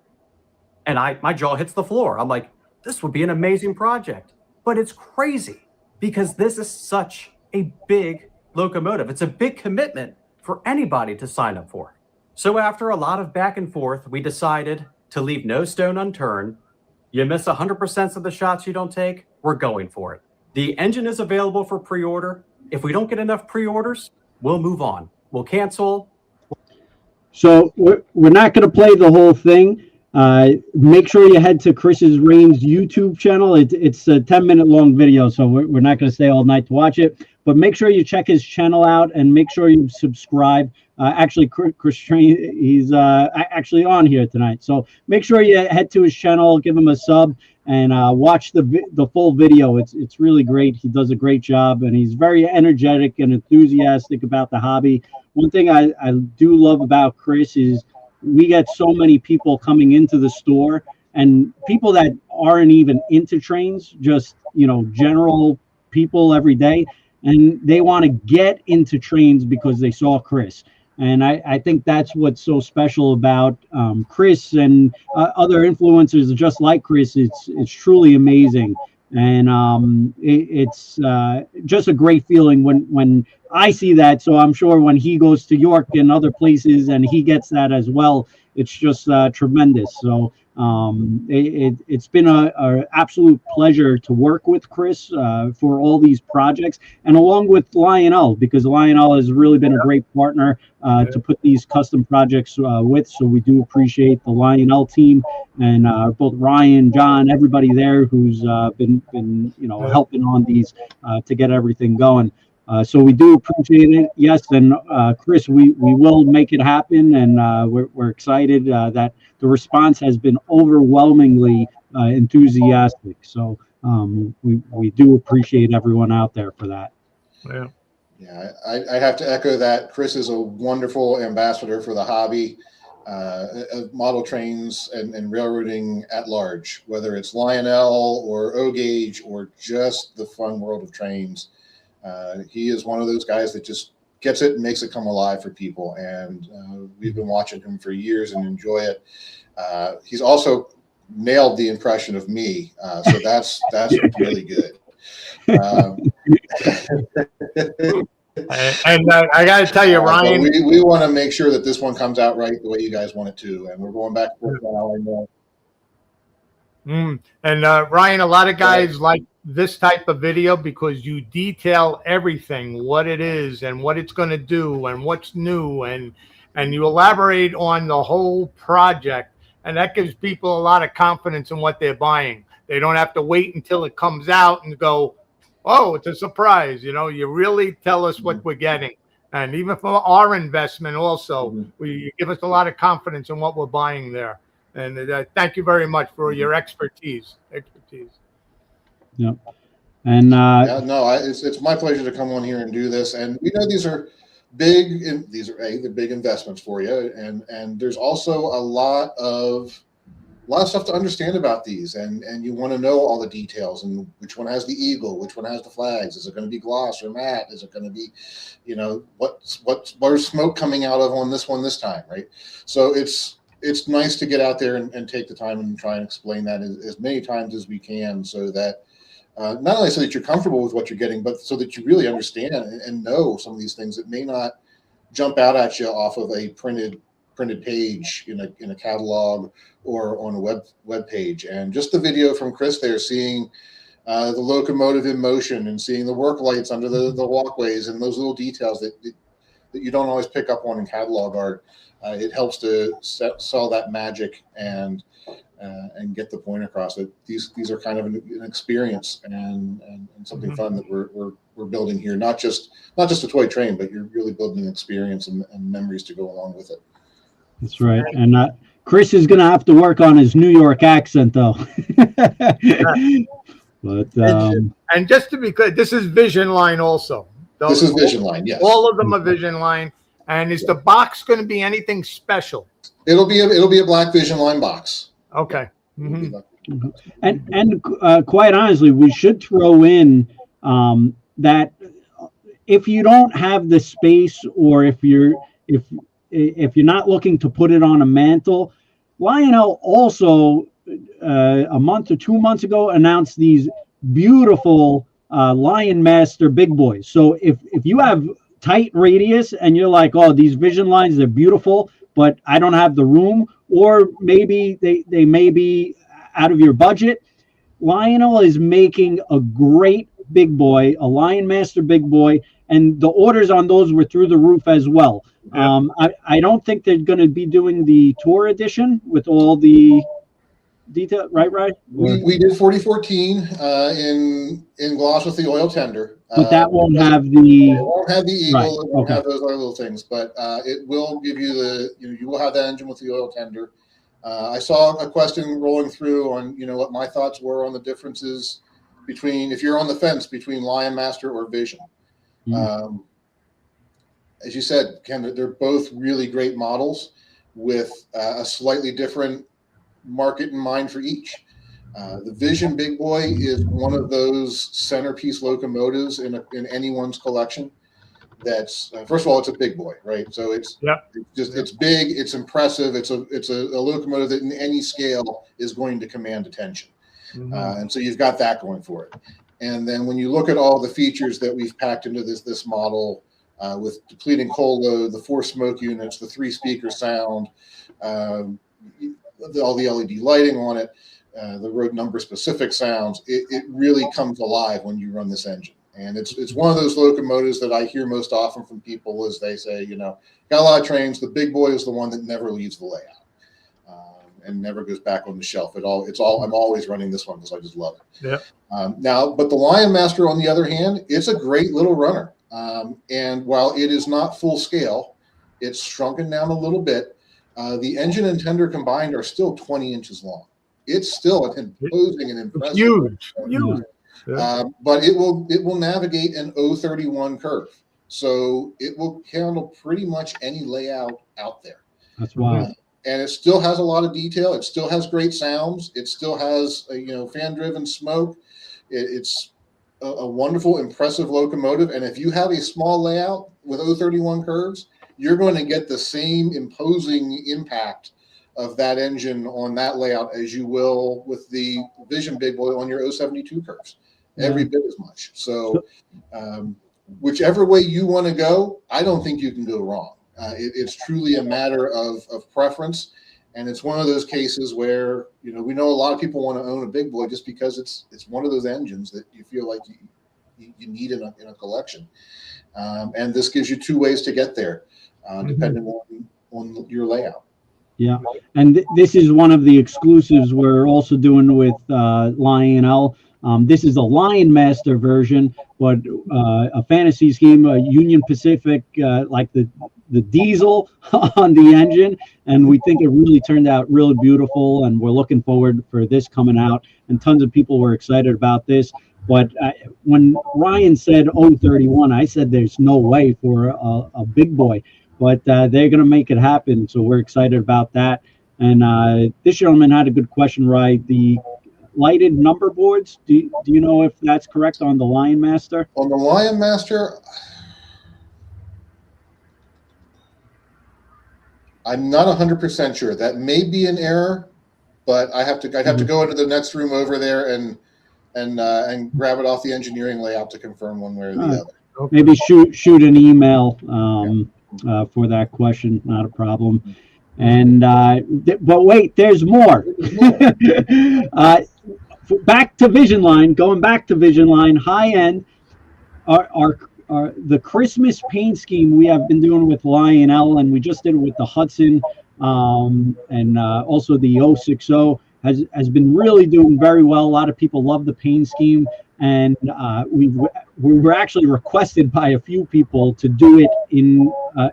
Speaker 5: And my jaw hits the floor. I'm like, this would be an amazing project, but it's crazy because this is such a big locomotive. It's a big commitment for anybody to sign up for. So after a lot of back and forth, we decided to leave no stone unturned. You miss 100% of the shots you don't take, we're going for it. The engine is available for pre-order. If we don't get enough pre-orders, we'll move on. We'll cancel.
Speaker 2: So we're not going to play the whole thing. Make sure you head to Chris's Reigns YouTube channel. It's a 10-minute long video, so we're not going to stay all night to watch it. But make sure you check his channel out and make sure you subscribe. Actually, Chris Train, he's actually on here tonight. So make sure you head to his channel, give him a sub, and watch the full video. It's really great. He does a great job, and he's very energetic and enthusiastic about the hobby. One thing I do love about Chris is we get so many people coming into the store, and people that aren't even into trains, just general people every day, and they want to get into trains because they saw Chris. And I think that's what's so special about Chris and other influencers just like Chris. It's truly amazing. And it's just a great feeling when I see that. So I'm sure when he goes to York and other places and he gets that as well, it's just tremendous. So it's been a absolute pleasure to work with Chris for all these projects, and along with Lionel, because Lionel has really been a great partner to put these custom projects with. So we do appreciate the Lionel team and both Ryan, John, everybody there who's been helping on these to get everything going. So we do appreciate it. Yes, and Chris, we will make it happen, and we're excited that the response has been overwhelmingly enthusiastic. So we do appreciate everyone out there for that.
Speaker 4: Yeah.
Speaker 3: Yeah, I have to echo that. Chris is a wonderful ambassador for the hobby, model trains and railroading at large, whether it's Lionel or O-Gauge or just the fun world of trains. He is one of those guys that just gets it and makes it come alive for people. And we've been watching him for years and enjoy it. He's also nailed the impression of me. So that's really good.
Speaker 4: And I got to tell you, Ryan,
Speaker 3: we want to make sure that this one comes out right the way you guys want it to. And we're going back and forth now. I know.
Speaker 4: And Ryan, a lot of guys like this type of video because you detail everything, what it is and what it's going to do and what's new, and you elaborate on the whole project, and that gives people a lot of confidence in what they're buying. They don't have to wait until it comes out and go, oh, it's a surprise. You really tell us what we're getting. And even for our investment also, you give us a lot of confidence in what we're buying there. And thank you very much for your expertise.
Speaker 2: Yeah. And
Speaker 3: it's my pleasure to come on here and do this. And we know these are big, they're big investments for you. And there's also a lot of stuff to understand about these. And you want to know all the details and which one has the eagle, which one has the flags. Is it going to be gloss or matte? Is it going to be, where's smoke coming out of on this one this time, right? So it's nice to get out there and take the time and try and explain that as many times as we can, so that not only so that you're comfortable with what you're getting, but so that you really understand and know some of these things that may not jump out at you off of a printed printed page in a catalog or on a web page. And just the video from Chris there, seeing the locomotive in motion and seeing the work lights under the walkways and those little details that you don't always pick up on in catalog art. It helps to sell that magic and get the point across that these are kind of an experience and something fun that we're building here. Not just a toy train, but you're really building an experience and memories to go along with it.
Speaker 2: That's right. And Chris is going to have to work on his New York accent, though. But
Speaker 4: and just to be clear, this is VisionLine also.
Speaker 3: This is VisionLine, yes.
Speaker 4: All of them are VisionLine. And is the box going to be anything special?
Speaker 3: It'll be a black VisionLine box.
Speaker 4: Okay.
Speaker 2: And quite honestly, we should throw in that if you don't have the space, or if you're not looking to put it on a mantle, Lionel also a month or 2 months ago announced these beautiful Lion Master Big Boys. So if you have tight radius and you're like, oh, these VisionLines, they're beautiful, but I don't have the room, or maybe they may be out of your budget, Lionel is making a great big boy, a Lion Master Big Boy, and the orders on those were through the roof as well. Yeah. I don't think they're going to be doing the tour edition with all the detail, right?
Speaker 3: We did 4014 in gloss with the oil tender.
Speaker 2: But that won't have the.
Speaker 3: It won't have the eagle.
Speaker 2: Right.
Speaker 3: It won't have those other little things. But it will give you you will have that engine with the oil tender. I saw a question rolling through on what my thoughts were on the differences between, if you're on the fence between Lion Master or Vision. Mm-hmm. As you said, Ken, they're both really great models with a slightly different market in mind for each. The Vision Big Boy is one of those centerpiece locomotives in anyone's collection. That's first of all, it's a big boy, right? So it's big, it's impressive, it's a locomotive that in any scale is going to command attention. Mm-hmm. And so you've got that going for it. And then when you look at all the features that we've packed into this model, with depleting coal load, the 4 smoke units, the 3-speaker sound, all the LED lighting on it, the road number specific sounds, it really comes alive when you run this engine. And it's one of those locomotives that I hear most often from people is they say, got a lot of trains. The Big Boy is the one that never leaves the layout and never goes back on the shelf at all. I'm always running this one because I just love it. Yeah. Now, but the Lion Master, on the other hand, it's a great little runner. And while it is not full scale, it's shrunken down a little bit. The engine and tender combined are still 20 inches long. It's still an imposing and impressive.
Speaker 4: Huge.
Speaker 3: But it will navigate an 031 curve, so it will handle pretty much any layout out there.
Speaker 2: That's wild.
Speaker 3: And it still has a lot of detail. It still has great sounds. It still has fan-driven smoke. It's a wonderful, impressive locomotive. And if you have a small layout with 031 curves, you're going to get the same imposing impact of that engine on that layout as you will with the Vision Big Boy on your 072 curves. Every bit as much. So whichever way you want to go, I don't think you can go wrong. It's truly a matter of preference. And it's one of those cases where, we know a lot of people want to own a Big Boy just because it's one of those engines that you feel like you need in a collection. And this gives you 2 ways to get there, depending on your layout.
Speaker 2: Yeah. And this is one of the exclusives we're also doing with Lionel. This is a Lion Master version, but a fantasy scheme, a Union Pacific, like the diesel on the engine. And we think it really turned out really beautiful. And we're looking forward for this coming out. And tons of people were excited about this. But when Ryan said 031, I said there's no way for a big boy. But they're going to make it happen. So we're excited about that. And this gentleman had a good question, right? The lighted number boards, do you know if that's correct on the Lion Master?
Speaker 3: On the Lion Master, I'm not 100% sure. That may be an error, but I'd have to go into the next room over there and grab it off the engineering layout to confirm one way or the other.
Speaker 2: Okay. Maybe shoot an email for that question. Not a problem. And but wait, there's more. Back to VisionLine, going back to VisionLine, high end, our the Christmas paint scheme we have been doing with Lionel, and we just did it with the Hudson, and also the 060 has been really doing very well. A lot of people love the paint scheme, and we were actually requested by a few people to do it in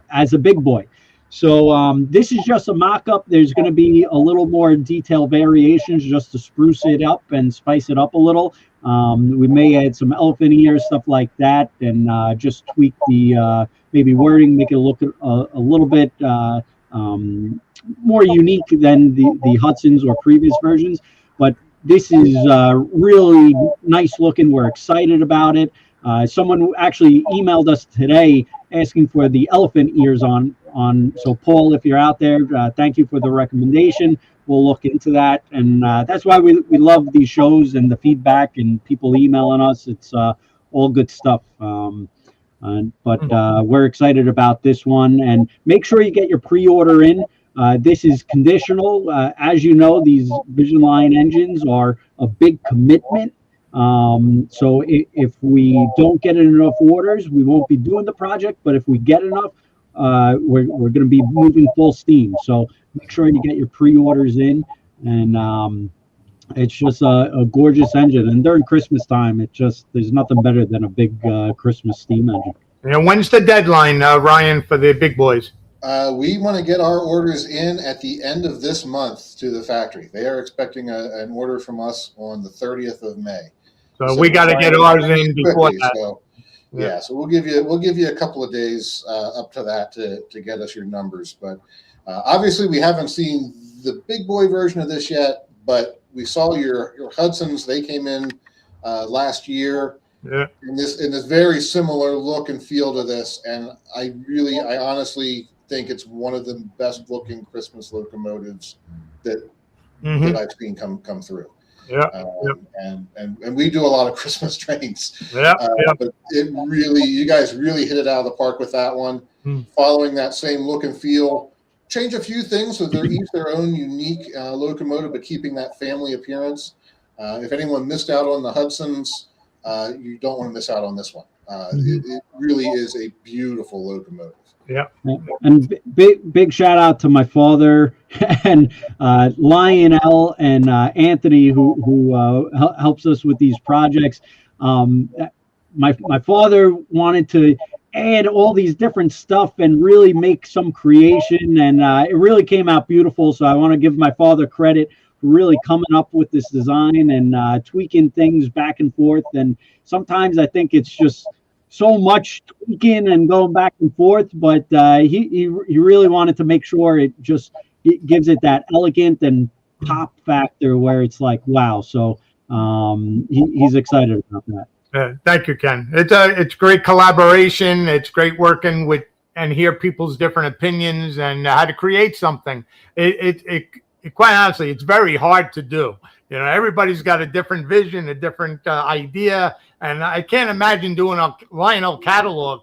Speaker 2: as a big boy. So this is just a mock-up. There's going to be a little more detailed variations just to spruce it up and spice it up a little. We may add some elephant ears, stuff like that, and just tweak the maybe wording, make it look a little bit more unique than the Hudsons or previous versions. But this is really nice looking. We're excited about it. Someone actually emailed us today asking for the elephant ears on. So Paul, if you're out there, thank you for the recommendation. We'll look into that, and that's why we love these shows and the feedback and people emailing us. It's all good stuff. But we're excited about this one, and make sure you get your pre-order in. This is conditional. As you know, these VisionLine engines are a big commitment. So if we don't get enough orders, we won't be doing the project. But if we get enough, we're going to be moving full steam. So make sure you get your pre-orders in, and it's just a gorgeous engine. And during Christmas time, there's nothing better than a big Christmas steam engine.
Speaker 4: And when's the deadline, Ryan, for the big boys?
Speaker 3: We want to get our orders in at the end of this month to the factory. They are expecting an order from us on the 30th of May.
Speaker 4: So we got to get ours in before that.
Speaker 3: So, yeah, so we'll give you a couple of days up to that to get us your numbers. But obviously, we haven't seen the big boy version of this yet. But we saw your Hudsons. They came in last year.
Speaker 4: Yeah.
Speaker 3: In this very similar look and feel to this, and I honestly think it's one of the best looking Christmas locomotives that I've seen come through.
Speaker 4: Yeah.
Speaker 3: And we do a lot of Christmas trains.
Speaker 4: Yeah.
Speaker 3: But you guys really hit it out of the park with that one. Following that same look and feel, change a few things so they're each their own unique locomotive, but keeping that family appearance. If anyone missed out on the Hudsons, you don't want to miss out on this one. It really is a beautiful locomotive.
Speaker 4: Yeah.
Speaker 2: And big shout out to my father and Lionel and Anthony who helps us with these projects. My father wanted to add all these different stuff and really make some creation, and it really came out beautiful. So I want to give my father credit for really coming up with this design and tweaking things back and forth. And sometimes I think it's just so much tweaking and going back and forth, but he really wanted to make sure it gives it that elegant and pop factor where it's like, wow. So he's excited about that.
Speaker 4: Thank you, Ken. It's great collaboration. It's great working with and hear people's different opinions and how to create something. It quite honestly, it's very hard to do. You know, everybody's got a different vision, a different idea, and I can't imagine doing a Lionel catalog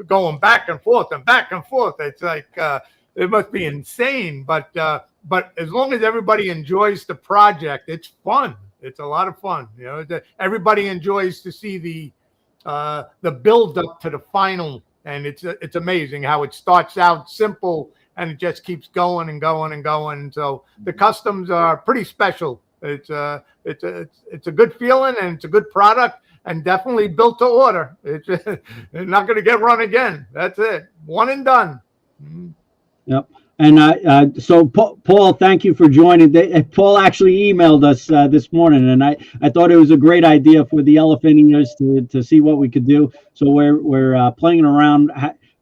Speaker 4: going back and forth and back and forth. It's like it must be insane, but as long as everybody enjoys the project, it's fun. It's a lot of fun. You know, everybody enjoys to see the build up to the final, and it's amazing how it starts out simple and it just keeps going and going and going. So the customs are pretty special. It's a good feeling, and it's a good product, and definitely built to order. It's not going to get run again. That's it, one and done.
Speaker 2: Yep. And so Paul, thank you for joining. Paul actually emailed us this morning, and I thought it was a great idea for the elephant ears to see what we could do. So we're playing around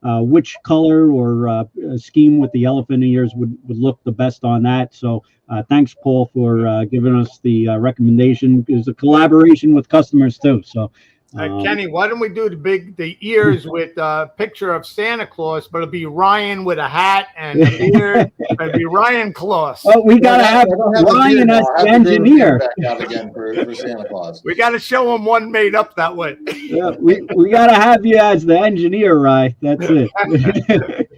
Speaker 2: which color or scheme with the elephant ears would look the best on that. So thanks, Paul, for giving us the recommendation. It's a collaboration with customers too. So
Speaker 4: Kenny, why don't we do the ears with a picture of Santa Claus, but it'll be Ryan with a hat and a beard. It'll be Ryan Claus.
Speaker 2: Oh, we gotta have Ryan as the engineer.
Speaker 3: Back out again for Santa Claus.
Speaker 4: We got to show him one made up that way.
Speaker 2: Yeah, we gotta have you as the engineer, Ryan. That's it.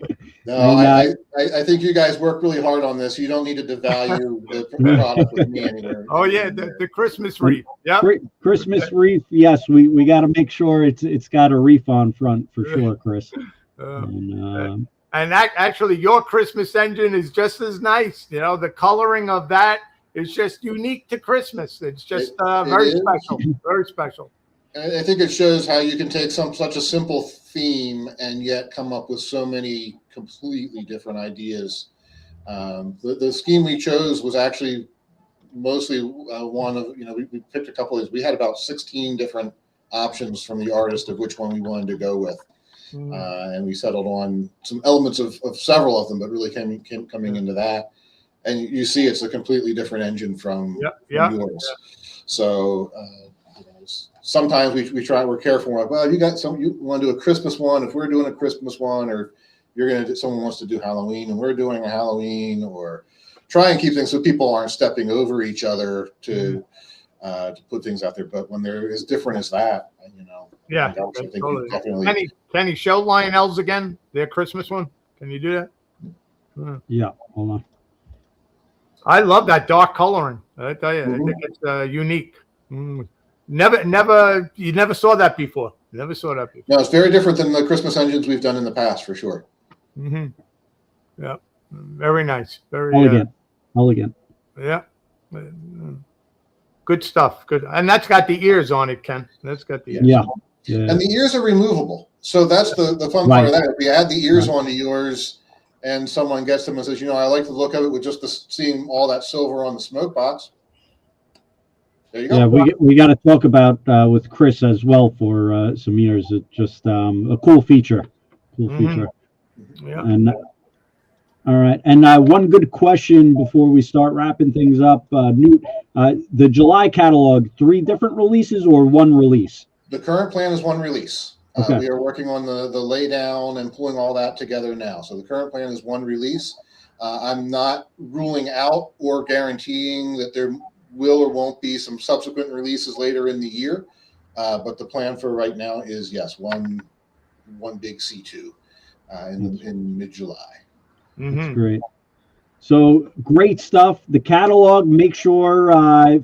Speaker 3: No,
Speaker 2: And,
Speaker 3: I think you guys work really hard on this. You don't need to devalue the product with me anywhere.
Speaker 4: Oh yeah, the Christmas wreath. Yeah.
Speaker 2: Christmas wreath, yes, we got to make sure it's got a wreath on front for sure, Chris. And
Speaker 4: actually, your Christmas engine is just as nice. You know, the coloring of that is just unique to Christmas. It's just very special. Very special.
Speaker 3: I think it shows how you can take such a simple theme and yet come up with so many completely different ideas. The scheme we chose was actually mostly one of, we picked a couple of these. We had about 16 different options from the artist of which one we wanted to go with. And we settled on some elements of several of them, but really coming into that. And you see it's a completely different engine from yours. So, sometimes we're careful. We're like, well, you want to do a Christmas one. If we're doing a Christmas one, or someone wants to do Halloween and we're doing a Halloween, or try and keep things so people aren't stepping over each other to put things out there. But when they're as different as that,
Speaker 4: yeah,
Speaker 3: I think
Speaker 4: totally.
Speaker 3: definitely.
Speaker 4: Can you show Lionel's again? Their Christmas one? Can you do that?
Speaker 2: Yeah, hold on.
Speaker 4: I love that dark coloring. I tell you, I think it's unique. You never saw that before. No,
Speaker 3: it's very different than the Christmas engines we've done in the past, for sure.
Speaker 4: Yeah, very nice. Very
Speaker 2: elegant.
Speaker 4: Yeah, good stuff. Good, and that's got the ears on it, Ken. That's got the ears.
Speaker 2: Yeah.
Speaker 3: And the ears are removable, so that's the fun part of that. If we add the ears onto yours, and someone gets them and says, I like the look of it with just seeing all that silver on the smoke box. There you go.
Speaker 2: Yeah, we got to talk about with Chris as well for some years. It's just a cool feature. Yeah. And all right. And one good question before we start wrapping things up. The July catalog, 3 different releases or 1 release?
Speaker 3: The current plan is 1 release.
Speaker 2: Okay.
Speaker 3: We are working on the lay down and pulling all that together now. So the current plan is 1 release. I'm not ruling out or guaranteeing that there will or won't be some subsequent releases later in the year. But the plan for right now is, yes, one big C2 in mid-July.
Speaker 2: That's great. So great stuff. The catalog, make sure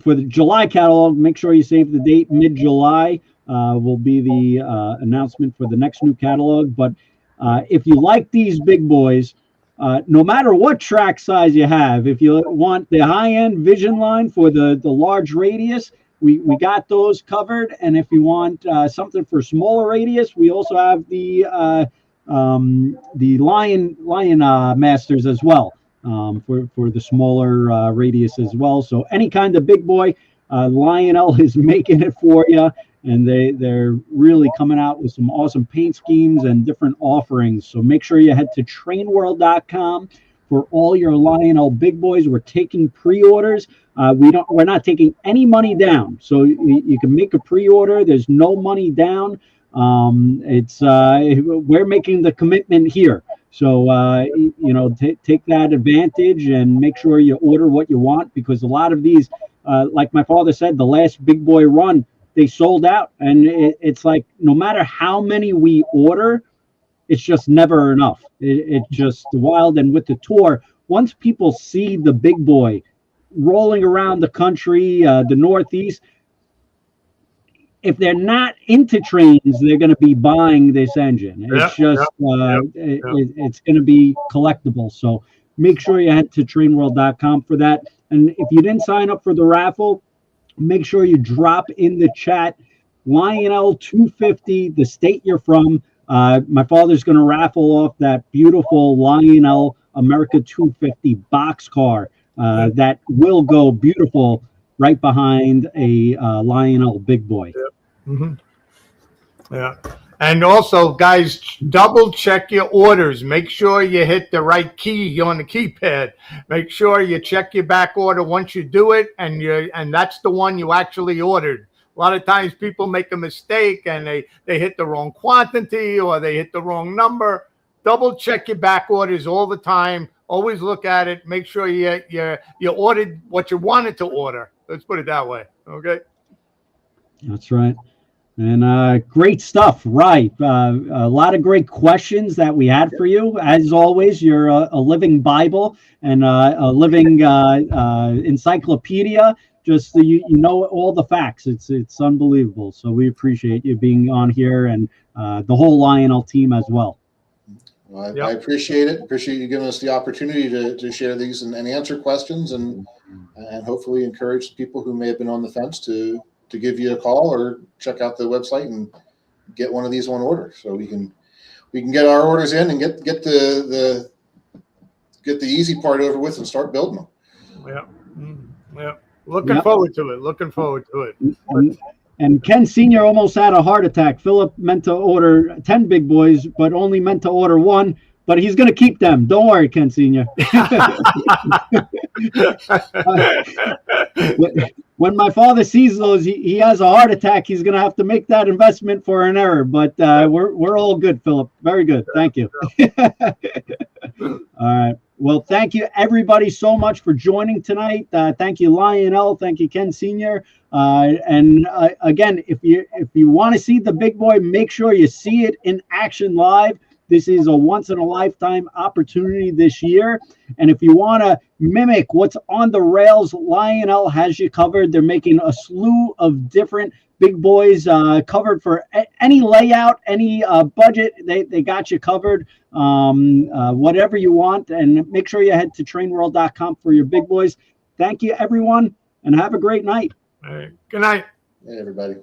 Speaker 2: for the July catalog, make sure you save the date. Mid-July will be the announcement for the next new catalog. But if you like these big boys, no matter what track size you have, if you want the high-end VisionLine for the large radius, we got those covered. And if you want something for smaller radius, we also have the Lion Masters as well for the smaller radius as well. So any kind of big boy, Lionel is making it for you. And they're really coming out with some awesome paint schemes and different offerings. So make sure you head to TrainWorld.com for all your Lionel big boys. We're taking pre-orders. We're not taking any money down. So you can make a pre-order. There's no money down. We're making the commitment here. So take that advantage and make sure you order what you want, because a lot of these, like my father said, the last big boy run, they sold out, and it's like no matter how many we order, it's just never enough. It's just wild. And with the tour, once people see the big boy rolling around the country, the Northeast, if they're not into trains, they're going to be buying this engine. It's it's going to be collectible. So make sure you head to TrainWorld.com for that. And if you didn't sign up for the raffle, make sure you drop in the chat Lionel 250, the state you're from. My father's going to raffle off that beautiful Lionel America 250 boxcar that will go beautiful right behind a Lionel big boy.
Speaker 4: Yeah. And also, guys, double check your orders. Make sure you hit the right key on the keypad. Make sure you check your back order once you do it, and that's the one you actually ordered. A lot of times people make a mistake and they hit the wrong quantity or they hit the wrong number. Double check your back orders all the time. Always look at it. Make sure you ordered what you wanted to order. Let's put it that way. Okay.
Speaker 2: That's right. And great stuff, right? A lot of great questions that we had for you. As always, you're a living Bible and a living encyclopedia. Just you know all the facts. It's unbelievable. So we appreciate you being on here and the whole Lionel team as well.
Speaker 3: Well, I appreciate it. Appreciate you giving us the opportunity to share these and answer questions and hopefully encourage people who may have been on the fence to give you a call or check out the website and get one of these on order, so we can get our orders in and get the easy part over with and start building them.
Speaker 4: Yeah. Looking forward to it.
Speaker 2: And Ken Sr. almost had a heart attack. Philip meant to order 10 big boys, but only meant to order one. But he's going to keep them. Don't worry, Ken Sr. When my father sees those, he has a heart attack. He's going to have to make that investment for an error. But we're all good, Philip. Very good. Thank you. All right. Well, thank you, everybody, so much for joining tonight. Thank you, Lionel. Thank you, Ken Sr. And again, if you want to see the big boy, make sure you see it in action live. This is a once-in-a-lifetime opportunity this year. And if you want to mimic what's on the rails, Lionel has you covered. They're making a slew of different big boys covered for any layout, any budget. They got you covered, whatever you want. And make sure you head to TrainWorld.com for your big boys. Thank you, everyone, and have a great night.
Speaker 4: All right. Good night.
Speaker 3: Hey, everybody.